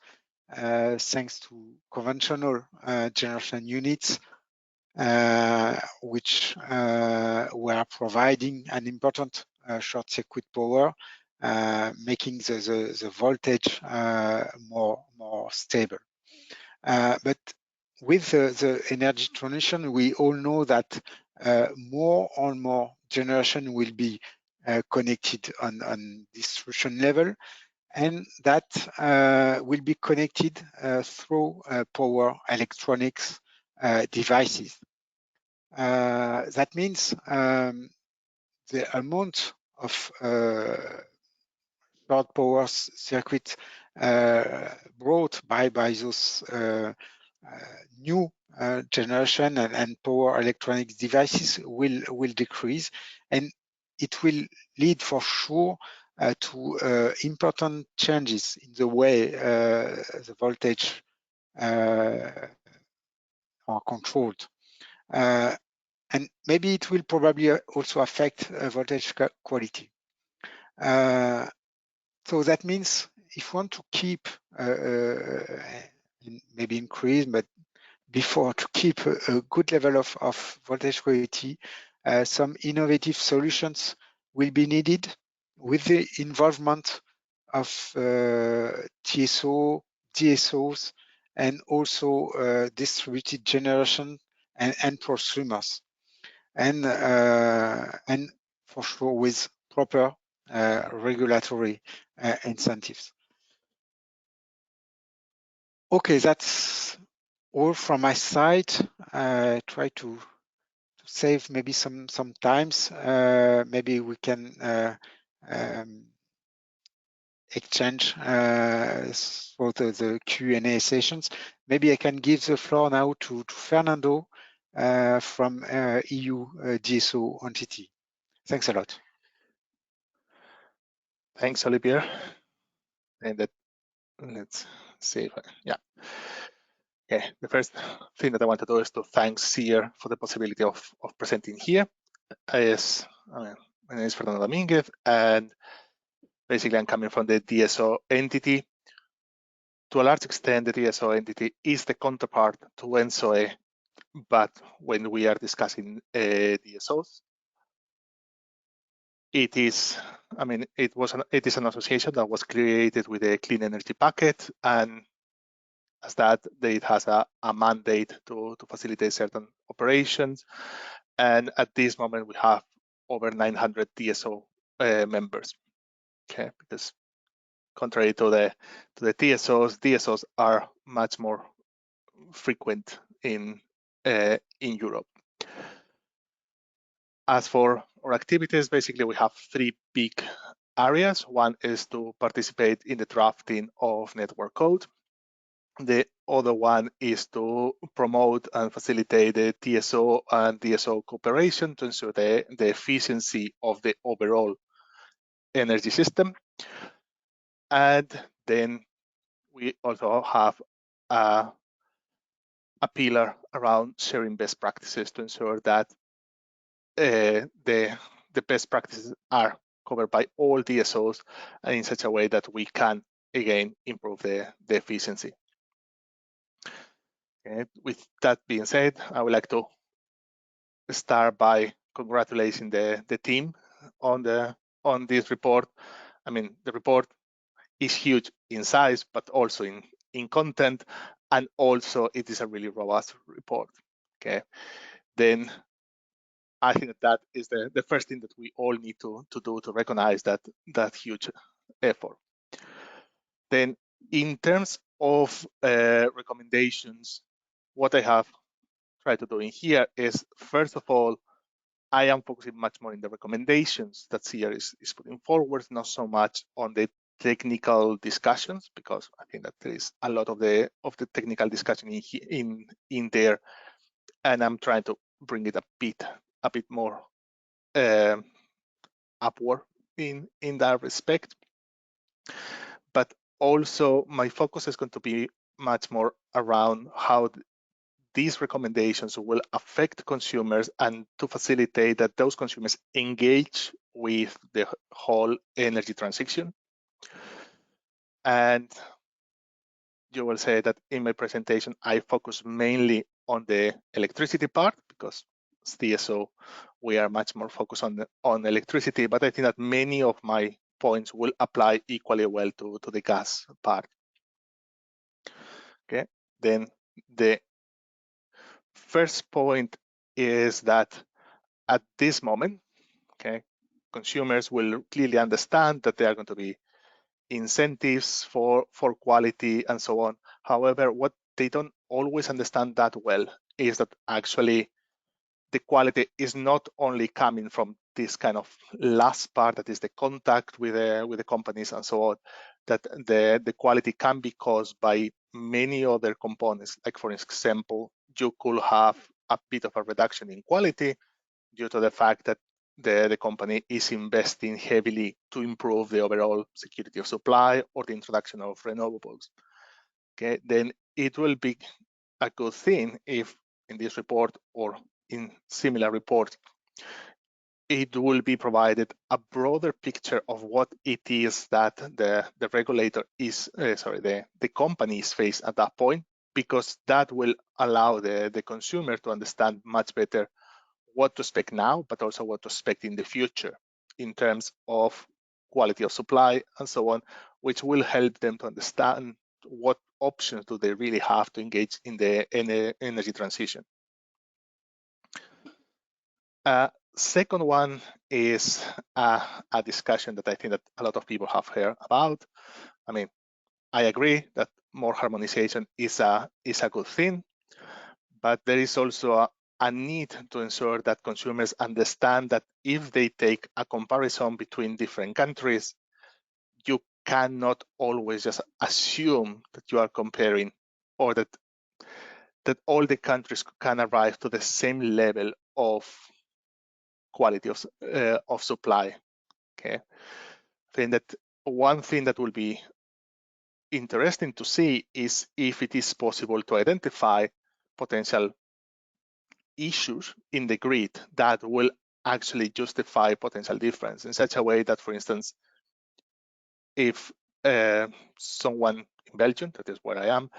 thanks to conventional generation units, which were providing an important short circuit power, making the voltage more stable. But with the energy transition, we all know that more and more generation will be connected on distribution level, and that will be connected through power electronics devices. That means the amount of short power circuit brought by those new generation and power electronics devices will decrease, and it will lead for sure to important changes in the way the voltage are controlled. and maybe it will probably also affect voltage quality. So that means if you want to keep, maybe increase, but before to keep a good level of voltage quality, some innovative solutions will be needed with the involvement of TSO, DSOs, and also distributed generation and prosumers, and for sure with proper regulatory incentives. Okay, that's all from my side. Try to save maybe some times. Maybe we can exchange for the Q&A sessions. Maybe I can give the floor now to Fernando from EU DSO entity. Thanks a lot. Thanks, Olivier. And that, let's see if yeah. Okay, the first thing that I want to do is to thank CEER for the possibility of presenting here. My name is Fernando Dominguez, and basically I'm coming from the DSO entity. To a large extent, the DSO entity is the counterpart to ENSOE, but when we are discussing DSOs, it is, it is an association that was created with a clean energy packet, and as that, it has a mandate to facilitate certain operations. And at this moment, we have over 900 DSO members. Okay, because contrary to the TSOs, DSOs are much more frequent in Europe. As for our activities, basically we have three big areas. One is to participate in the drafting of network code. The other one is to promote and facilitate the TSO and DSO cooperation to ensure the efficiency of the overall energy system. And then we also have a pillar around sharing best practices to ensure that the best practices are covered by all DSOs and in such a way that we can, again, improve the efficiency. Okay. With that being said, I would like to start by congratulating the team on this report. I mean, the report is huge in size, but also in content, and also it is a really robust report. Okay, then I think that is the first thing that we all need to do to recognize that huge effort. Then, in terms of recommendations, what I have tried to do in here is, first of all, I am focusing much more in the recommendations that CEER is putting forward, not so much on the technical discussions, because I think that there is a lot of the technical discussion in there, and I'm trying to bring it a bit more upward in that respect. But also my focus is going to be much more around how these recommendations will affect consumers and to facilitate that those consumers engage with the whole energy transition. And you will say that in my presentation, I focus mainly on the electricity part, because as DSO, we are much more focused on electricity, but I think that many of my points will apply equally well to the gas part. Okay, then the first point is that at this moment, okay, consumers will clearly understand that there are going to be incentives for quality and so on. However, what they don't always understand that well is that actually the quality is not only coming from this kind of last part, that is the contact with the companies and so on, that the quality can be caused by many other components. Like, for example, you could have a bit of a reduction in quality due to the fact that the company is investing heavily to improve the overall security of supply or the introduction of renewables. Okay, then it will be a good thing if in this report or in similar reports, it will be provided a broader picture of what it is that the regulator is, the company is faced at that point, because that will allow the consumer to understand much better what to expect now, but also what to expect in the future in terms of quality of supply and so on, which will help them to understand what options do they really have to engage in the energy transition. Second one is a discussion that I think that a lot of people have heard about. I mean, I agree that more harmonization is a good thing, but there is also a need to ensure that consumers understand that if they take a comparison between different countries, you cannot always just assume that you are comparing, or that all the countries can arrive to the same level of quality of supply. Okay, I think that one thing that will be interesting to see is if it is possible to identify potential issues in the grid that will actually justify potential difference in such a way that, for instance, if someone in Belgium, that is where I am,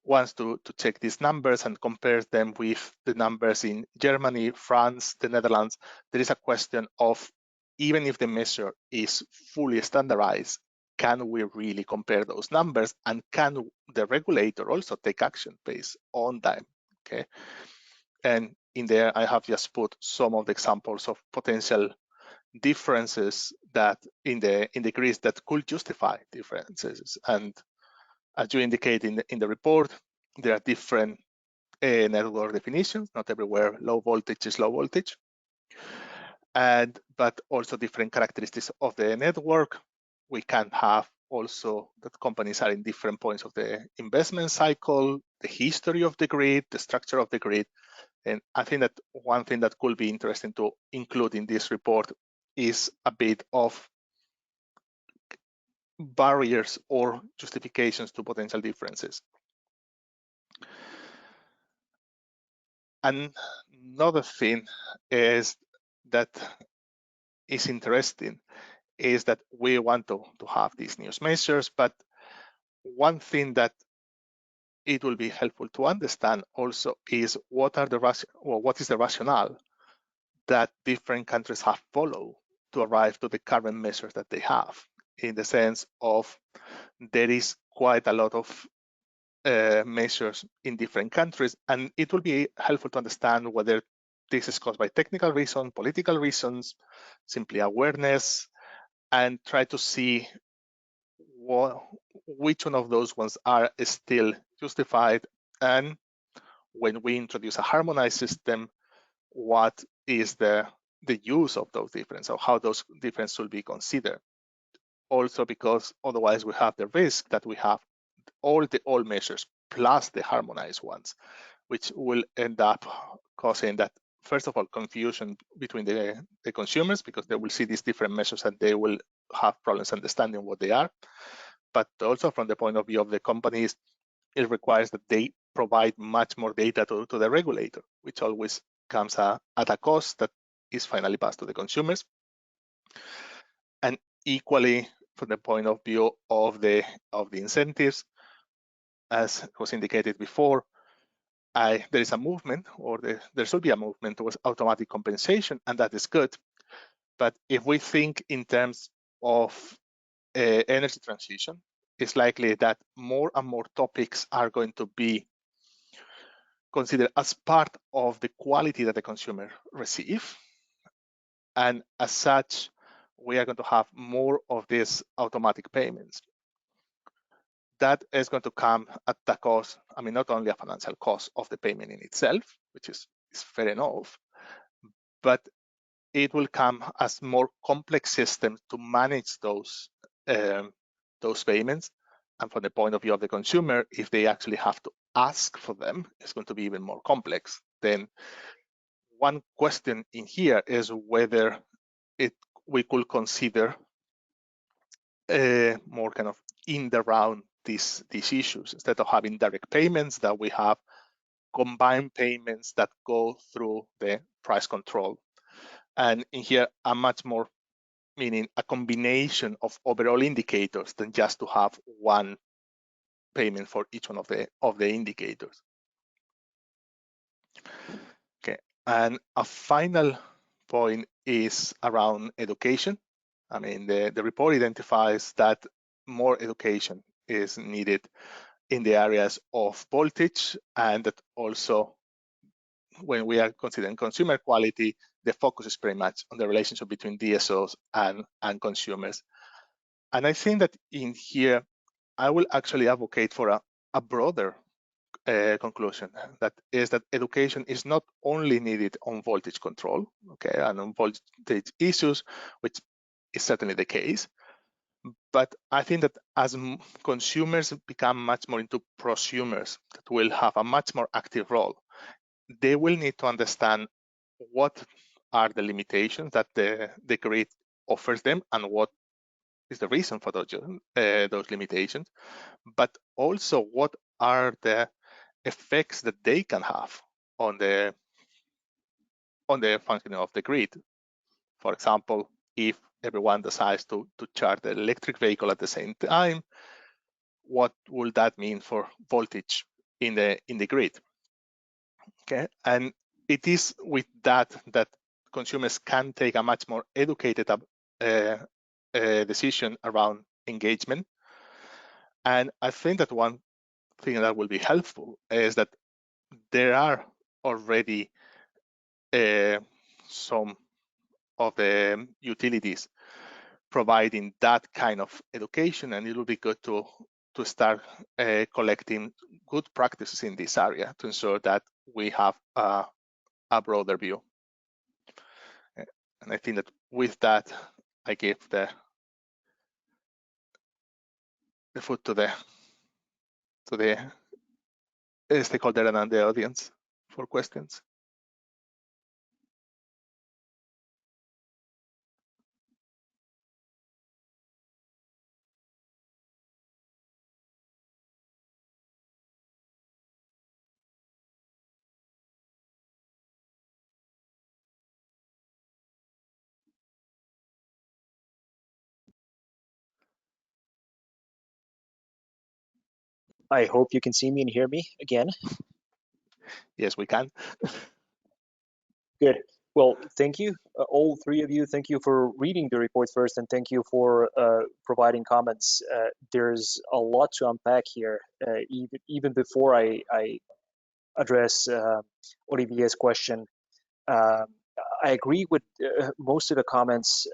wants to check these numbers and compares them with the numbers in Germany, France, the Netherlands, there is a question of, even if the measure is fully standardized, can we really compare those numbers, and can the regulator also take action based on them? Okay, and in there I have just put some of the examples of potential differences that in the grids that could justify differences. And as you indicate in the report, there are different network definitions. Not everywhere low voltage is low voltage, but also different characteristics of the network. We can have also that companies are in different points of the investment cycle, the history of the grid, the structure of the grid. And I think that one thing that could be interesting to include in this report is a bit of barriers or justifications to potential differences. And another thing is that is interesting is that we want to have these new measures, but one thing that it will be helpful to understand also is what is the rationale that different countries have followed to arrive to the current measures that they have, in the sense of there is quite a lot of measures in different countries, and it will be helpful to understand whether this is caused by technical reasons, political reasons, simply awareness, and try to see which one of those ones are still justified, and when we introduce a harmonized system, what is the use of those differences, or how those differences will be considered. Also, because otherwise we have the risk that we have all the old measures plus the harmonized ones, which will end up causing that, first of all, confusion between the consumers, because they will see these different measures and they will have problems understanding what they are. But also from the point of view of the companies, it requires that they provide much more data to the regulator, which always comes at a cost that is finally passed to the consumers. And equally, from the point of view of the incentives, as was indicated before, there is a movement, or there should be a movement towards automatic compensation, and that is good. But if we think in terms of energy transition, it's likely that more and more topics are going to be considered as part of the quality that the consumer receives. And as such, we are going to have more of these automatic payments. That is going to come at the cost, I mean, not only a financial cost of the payment in itself, which is fair enough, but it will come as more complex systems to manage those payments. And from the point of view of the consumer, if they actually have to ask for them, it's going to be even more complex. Then one question in here is whether we could consider more kind of in the round these issues, instead of having direct payments, that we have combined payments that go through the price control. And in here, I'm much more meaning a combination of overall indicators than just to have one payment for each one of the indicators. Okay, and a final point is around education. I mean, the report identifies that more education is needed in the areas of voltage, and that also when we are considering consumer quality, the focus is pretty much on the relationship between DSOs and consumers. And I think that in here, I will actually advocate for a broader conclusion, that is that education is not only needed on voltage control, okay, and on voltage issues, which is certainly the case, but I think that as consumers become much more into prosumers that will have a much more active role, they will need to understand what are the limitations that the grid offers them and what is the reason for those limitations, but also what are the effects that they can have on the functioning of the grid. For example, if everyone decides to charge the electric vehicle at the same time, what will that mean for voltage in the grid? Okay, and it is with that consumers can take a much more educated decision around engagement. And I think that one thing that will be helpful is that there are already some of the utilities providing that kind of education, and it will be good to start collecting good practices in this area to ensure that we have a broader view. And I think that with that, I give the foot to the stakeholder and the audience for questions. I hope you can see me and hear me again. Yes, we can. Good. Well, thank you, all three of you. Thank you for reading the report first, and thank you for providing comments. There's a lot to unpack here, even before I address Olivier's question. I agree with most of the comments.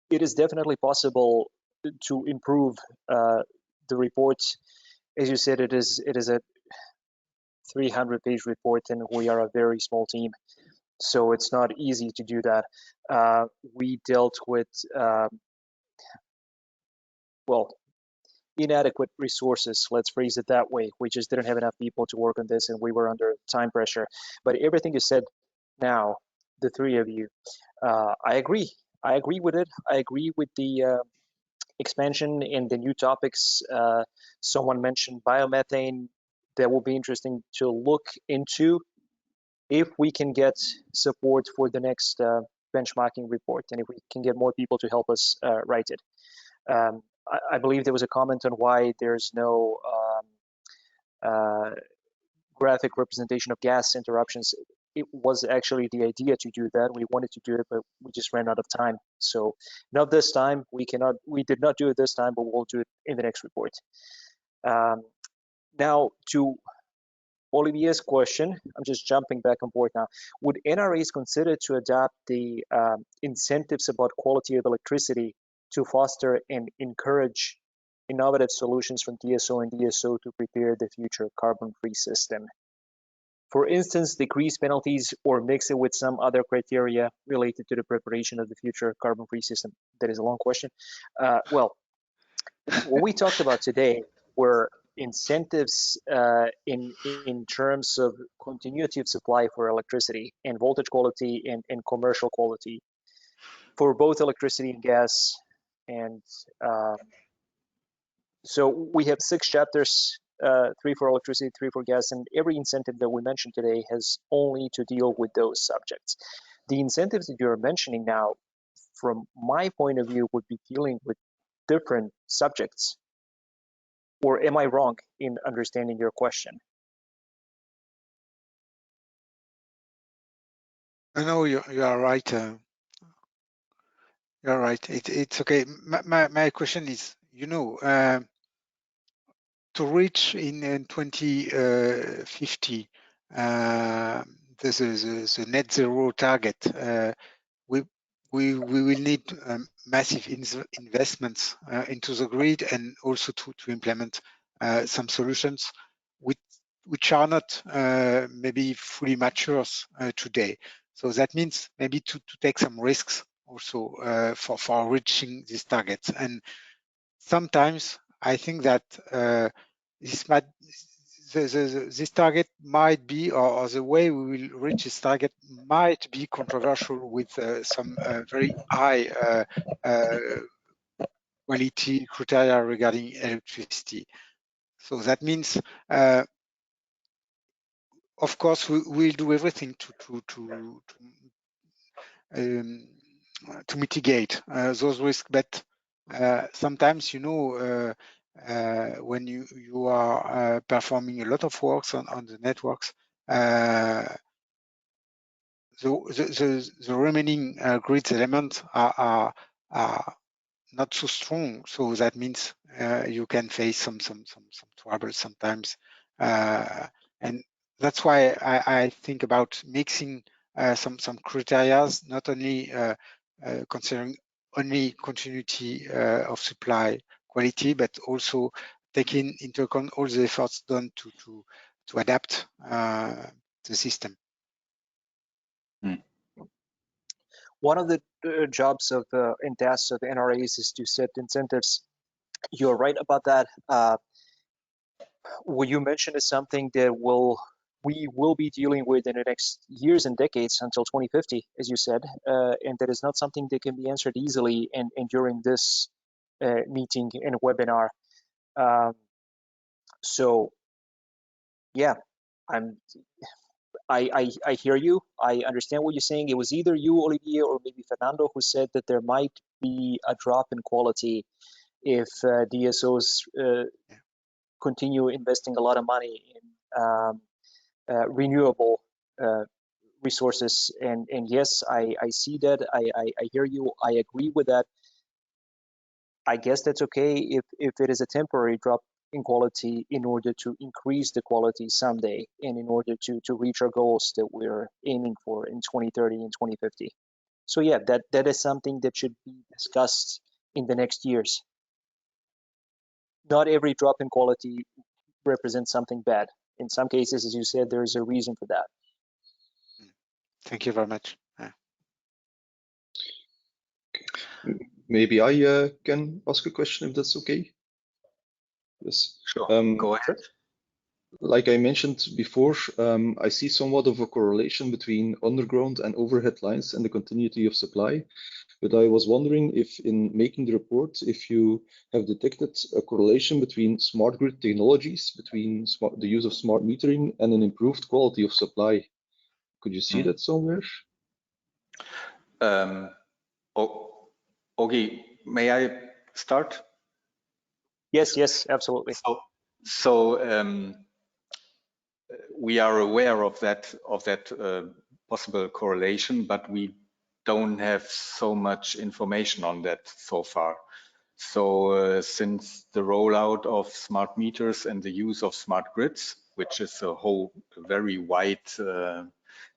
It is definitely possible to improve the report. As you said, it is a 300-page report, and we are a very small team, so it's not easy to do that. We dealt with well, inadequate resources, let's phrase it that way. We just didn't have enough people to work on this, and we were under time pressure. But everything you said now, the three of you, I agree. I agree with it. I agree with the expansion in the new topics. Someone mentioned biomethane. That will be interesting to look into if we can get support for the next benchmarking report, and if we can get more people to help us write it. I believe there was a comment on why there's no graphic representation of gas interruptions. It was actually the idea to do that. We wanted to do it, but we just ran out of time. So not this time. We did not do it this time, but we'll do it in the next report. Now to Olivier's question, I'm just jumping back on board now. Would NRAs consider to adapt the incentives about quality of electricity to foster and encourage innovative solutions from DSO and DSO to prepare the future carbon-free system? For instance, decrease penalties or mix it with some other criteria related to the preparation of the future carbon-free system. That is a long question. Well, what we talked about today were incentives in terms of continuity of supply for electricity and voltage quality and commercial quality for both electricity and gas. And so we have 6 chapters 3 for electricity, 3 for gas, and every incentive that we mentioned today has only to deal with those subjects. The incentives that you're mentioning now, from my point of view, would be dealing with different subjects. Or am I wrong in understanding your question? No, you are right. You're right. It's okay. My question is, to reach in 2050 the net zero target, we will need massive investments into the grid, and also to implement some solutions which are not maybe fully mature today. So that means maybe to take some risks also for reaching these targets. And sometimes I think that this target might be, or the way we will reach this target might be controversial with some very high quality criteria regarding electricity. So that means, of course, we'll do everything to mitigate those risks, but sometimes, when you are performing a lot of works on the networks, the remaining grid elements are not so strong. So that means you can face some trouble sometimes, and that's why I think about mixing some criteria, not only considering only continuity of supply quality, but also taking into account all the efforts done to adapt the system. One of the jobs of and tasks of NRAs is to set incentives. You're right about that. What you mentioned is something that we will be dealing with in the next years and decades until 2050, as you said, and that is not something that can be answered easily and during this meeting and webinar. So, yeah, I hear you. I understand what you're saying. It was either you, Olivier, or maybe Fernando, who said that there might be a drop in quality if DSOs continue investing a lot of money in renewable resources. And yes, I see that. I hear you. I agree with that. I guess that's okay if it is a temporary drop in quality in order to increase the quality someday and in order to reach our goals that we're aiming for in 2030 and 2050. So yeah, that is something that should be discussed in the next years. Not every drop in quality represents something bad. In some cases, as you said, there is a reason for that. Thank you very much. Maybe I can ask a question if that's okay. Yes. Sure. Go ahead. Like I mentioned before, I see somewhat of a correlation between underground and overhead lines and the continuity of supply. But I was wondering if in making the report, if you have detected a correlation between smart grid technologies, between the use of smart metering and an improved quality of supply. Could you see that somewhere? Okay, may I start? Yes, absolutely. So we are aware of that possible correlation, but we don't have so much information on that so far. So since the rollout of smart meters and the use of smart grids, which is a very wide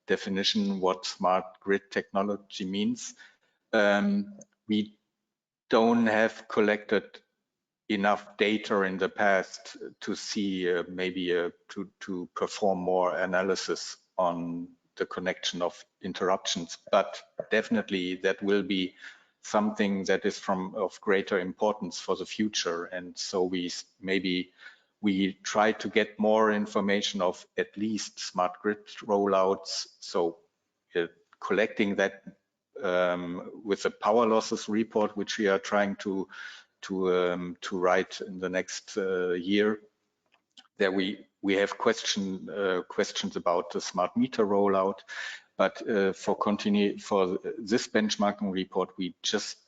definition what smart grid technology means, we don't have collected enough data in the past to see to perform more analysis on the connection of interruptions, but definitely that will be something that is of greater importance for the future. And so we try to get more information of at least smart grid rollouts. So collecting that with the power losses report, which we are trying to write in the next year, there we have questions about the smart meter rollout, but for this benchmarking report, we just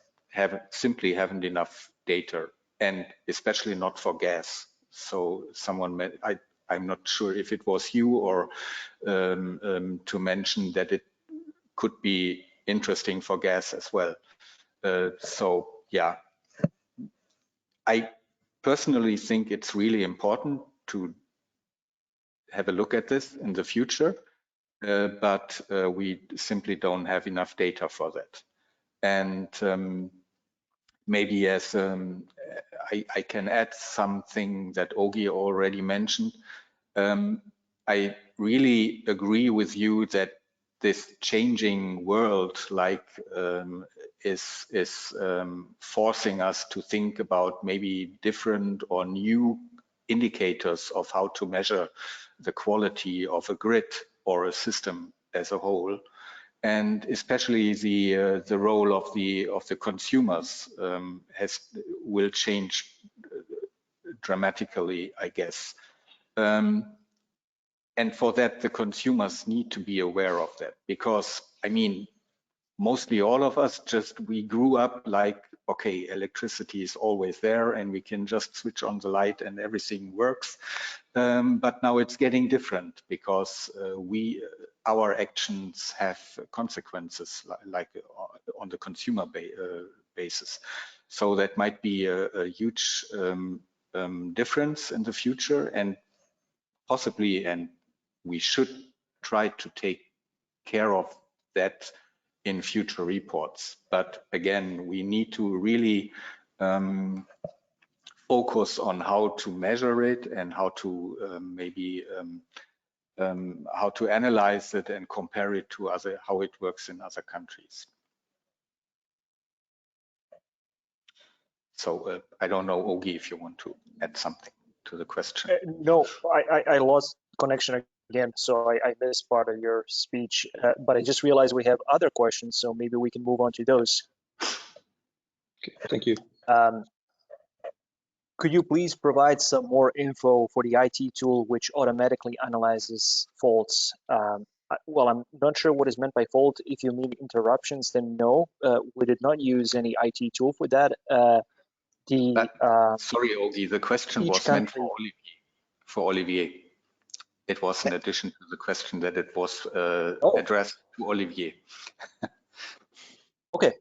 simply haven't enough data, and especially not for gas. So someone, I'm not sure if it was you or to mention that it could be interesting for gas as well. So yeah, I personally think it's really important to have a look at this in the future, but we simply don't have enough data for that. And maybe as I can add something that Ogi already mentioned. I really agree with you that this changing world is forcing us to think about maybe different or new indicators of how to measure the quality of a grid or a system as a whole, and especially the role of the consumers will change dramatically, I guess. And for that, the consumers need to be aware of that, because I mean, mostly all of us we grew up like, okay, electricity is always there and we can just switch on the light and everything works. But now it's getting different, because our actions have consequences like on the consumer basis. So that might be a huge difference in the future, and possibly, and we should try to take care of that in future reports. But again, we need to really focus on how to measure it and how to how to analyze it and compare it to how it works in other countries. So I don't know, Ogi, if you want to add something to the question. No, I lost connection again, so I missed part of your speech, but I just realized we have other questions, so maybe we can move on to those. Okay, thank you. Could you please provide some more info for the IT tool which automatically analyzes faults? Well, I'm not sure what is meant by fault. If you mean interruptions, then no, we did not use any IT tool for that. Sorry, Ogi, the question was meant for Olivier. It was in addition to the question that it was addressed to Olivier. Okay.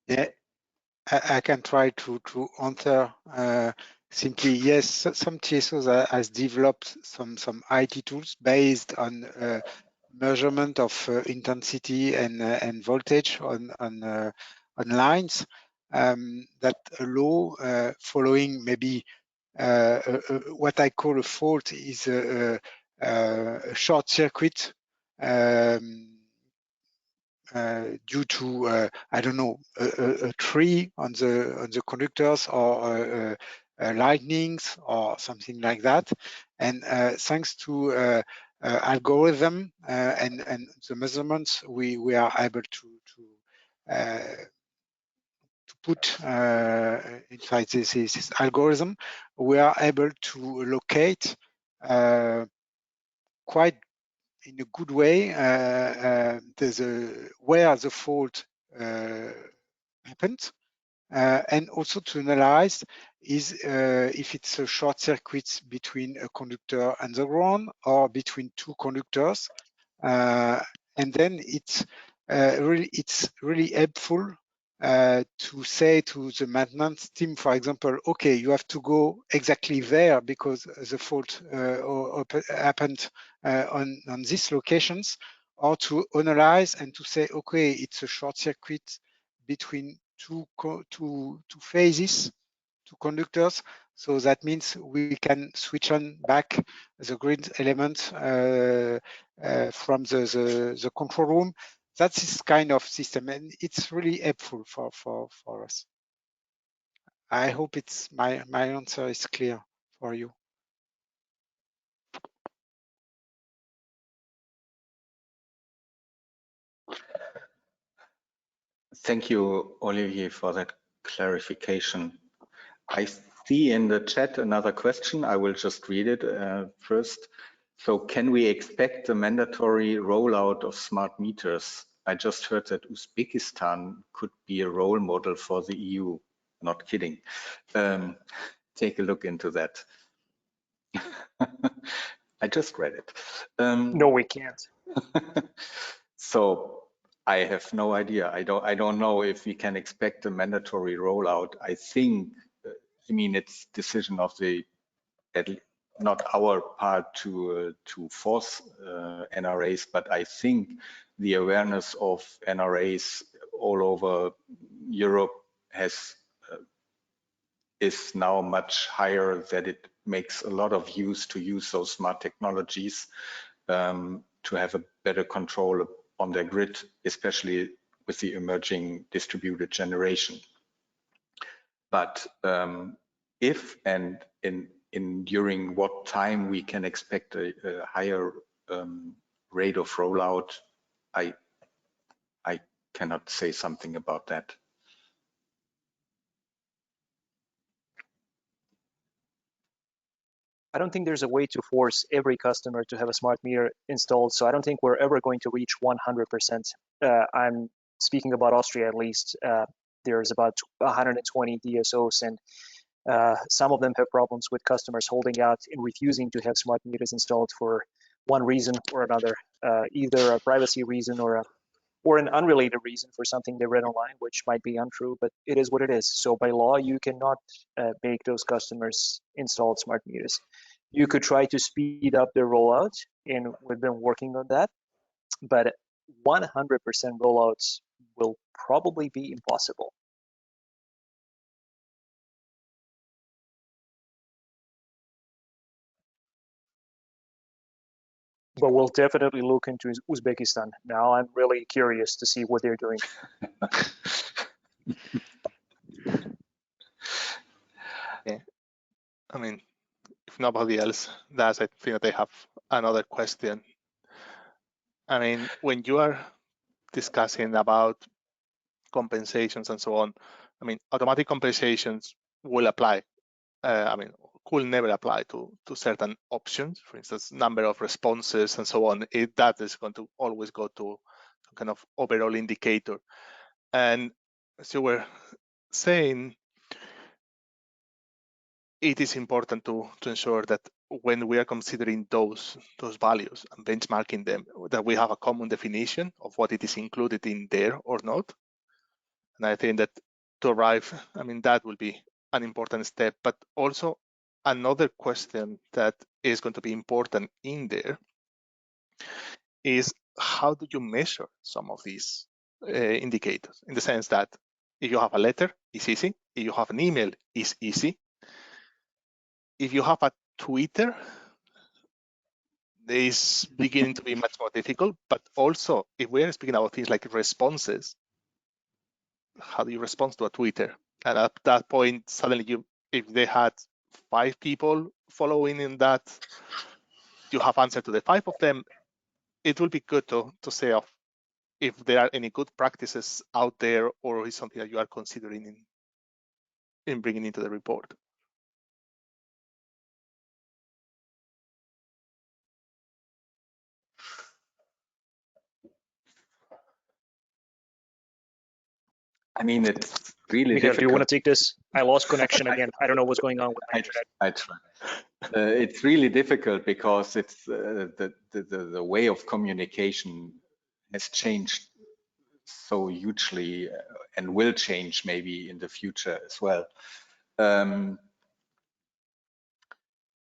Yeah, I can try to answer simply. Yes, some TSOs has developed some IT tools based on measurement of intensity and voltage on lines that allow following maybe what I call a fault is a short circuit due to I don't know, a tree on the conductors, or lightnings or something like that, and thanks to algorithm and the measurements, we are able to put inside this algorithm, we are able to locate quite in a good way where the fault happened, and also to analyze if it's a short circuit between a conductor and the ground, or between two conductors, and then it's really helpful to say to the maintenance team, for example, okay, you have to go exactly there because the fault happened on these locations, or to analyze and to say, okay, it's a short circuit between two phases, two conductors. So that means we can switch on back the grid element from the control room. That's this kind of system, and it's really helpful for us. I hope my answer is clear for you. Thank you, Olivier, for that clarification. I see in the chat another question. I will just read it first. So can we expect a mandatory rollout of smart meters? I just heard that Uzbekistan could be a role model for the EU. Not kidding. Take a look into that. I just read it. No, we can't. So I have no idea. I don't know if we can expect a mandatory rollout. I think, I mean, it's decision of the, not our part to force NRAs, but I think the awareness of NRAs all over Europe is now much higher, that it makes a lot of use to use those smart technologies to have a better control on their grid, especially with the emerging distributed generation. But if and during what time we can expect a higher rate of rollout, I cannot say something about that. I don't think there's a way to force every customer to have a smart meter installed, so I don't think we're ever going to reach 100%. I'm speaking about Austria at least. There's about 120 DSOs, and some of them have problems with customers holding out and refusing to have smart meters installed for one reason or another, either a privacy reason or an unrelated reason for something they read online, which might be untrue, but it is what it is. So by law, you cannot make those customers install smart meters. You could try to speed up their rollout, and we've been working on that, but 100% rollouts will probably be impossible. But we'll definitely look into Uzbekistan. Now I'm really curious to see what they're doing. Yeah, I mean, if nobody else does, I think they have another question. I mean, when you are discussing about compensations and so on, I mean, automatic compensations will apply. I mean, could never apply to certain options, for instance, number of responses and so on. That is going to always go to some kind of overall indicator. And as you were saying, it is important to ensure that when we are considering those values and benchmarking them, that we have a common definition of what it is included in there or not. And I think that to arrive, I mean, that will be an important step. But also another question that is going to be important in there is, how do you measure some of these indicators? In the sense that if you have a letter, it's easy. If you have an email, it's easy. If you have a Twitter, it's beginning to be much more difficult. But also, if we are speaking about things like responses, how do you respond to a Twitter? And at that point, suddenly, if they had 5 people following in that, you have answered to the 5 of them. It will be good to say if there are any good practices out there, or is something that you are considering in bringing into the report. I mean, it's really Miguel, difficult. do you want to take this? I lost connection again. I don't know what's going on with my internet. I try. It's really difficult because it's the way of communication has changed so hugely and will change maybe in the future as well.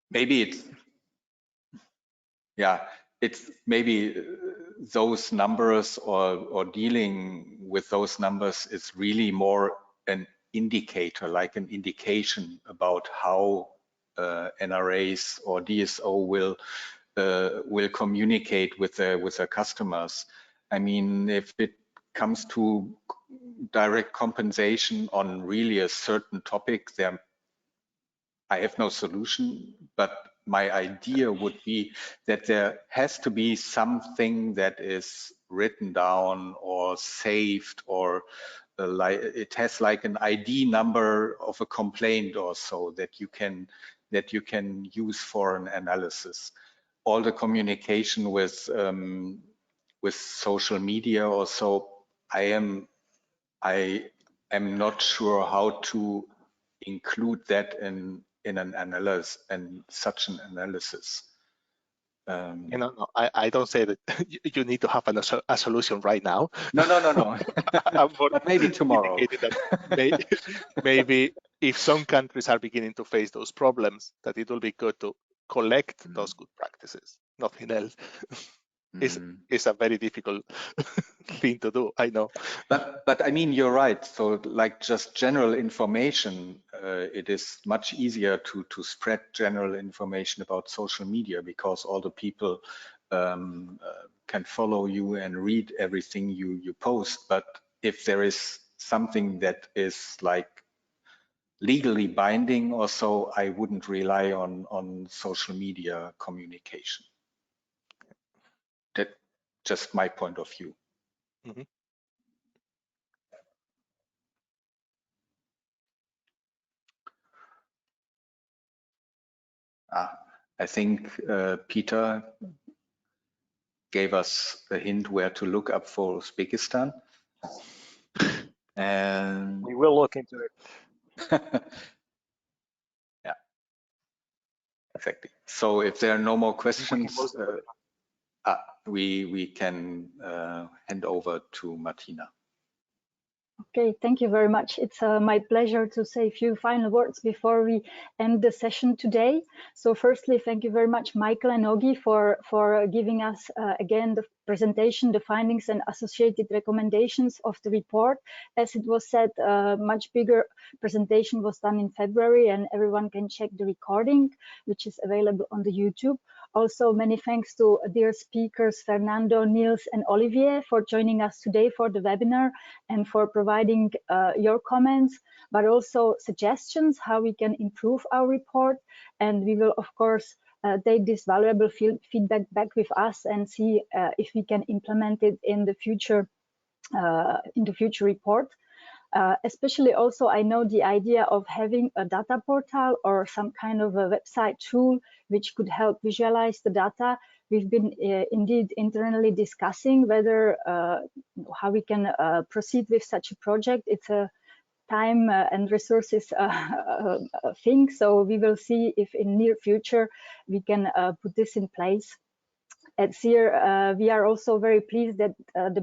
Maybe it's maybe those numbers or dealing with those numbers is really more an indicator, like an indication about how NRAs or DSO will communicate with their customers. I mean, if it comes to direct compensation on really a certain topic, I have no solution, but my idea would be that there has to be something that is written down or saved or it has like an ID number of a complaint or so that you can use for an analysis. All the communication with social media or so, I am not sure how to include that in an analysis and such an analysis. No, I don't say that you need to have a solution right now. No. But maybe tomorrow. That maybe if some countries are beginning to face those problems, that it will be good to collect those good practices. Nothing else. It's a very difficult thing to do, I know. But I mean, you're right. So like just general information, it is much easier to spread general information about social media because all the people can follow you and read everything you post. But if there is something that is like legally binding or so, I wouldn't rely on social media communication. That's just my point of view. Mm-hmm. I think Peter gave us a hint where to look up for Uzbekistan. And we will look into it. Yeah, exactly. So if there are no more questions, we can hand over to Martina. Okay, thank you very much. It's my pleasure to say a few final words before we end the session today. So firstly, thank you very much, Michael and Ogi, for giving us again the presentation, the findings and associated recommendations of the report. As it was said, a much bigger presentation was done in February, and everyone can check the recording, which is available on the YouTube. Also, many thanks to dear speakers, Fernando, Niels, and Olivier for joining us today for the webinar and for providing your comments, but also suggestions how we can improve our report. And we will, of course, take this valuable feedback back with us and see if we can implement it in the future report. Especially also, I know the idea of having a data portal or some kind of a website tool which could help visualize the data. We've been indeed internally discussing whether how we can proceed with such a project. It's a time and resources thing, so we will see if in near future we can put this in place. At CEER, we are also very pleased that the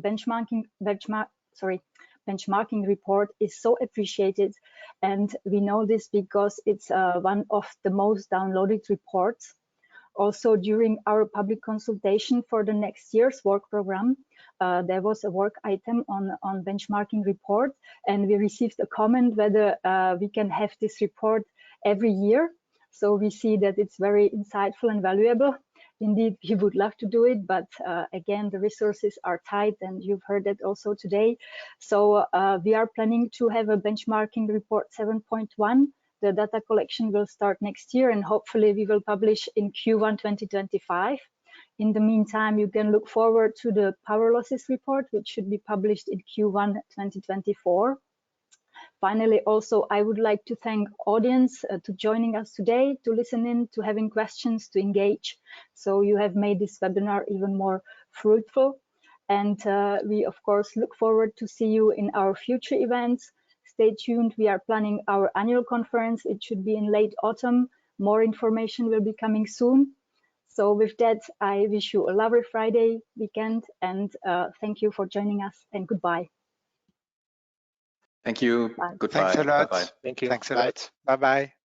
benchmarking report is so appreciated, and we know this because it's one of the most downloaded reports. Also, during our public consultation for the next year's work program, there was a work item on benchmarking report, and we received a comment whether we can have this report every year. So we see that it's very insightful and valuable. Indeed, we would love to do it, but again, the resources are tight, and you've heard that also today. So we are planning to have a benchmarking report 7.1. The data collection will start next year, and hopefully we will publish in Q1 2025. In the meantime, you can look forward to the power losses report, which should be published in Q1 2024. Finally, also, I would like to thank audience to joining us today, to listen in, to having questions, to engage. So you have made this webinar even more fruitful. And we, of course, look forward to see you in our future events. Stay tuned. We are planning our annual conference. It should be in late autumn. More information will be coming soon. So with that, I wish you a lovely Friday weekend, and thank you for joining us, and goodbye. Thank you. Bye. Goodbye. Thanks a lot. Bye-bye. Thank you. Thanks a Bye. lot. Bye-bye.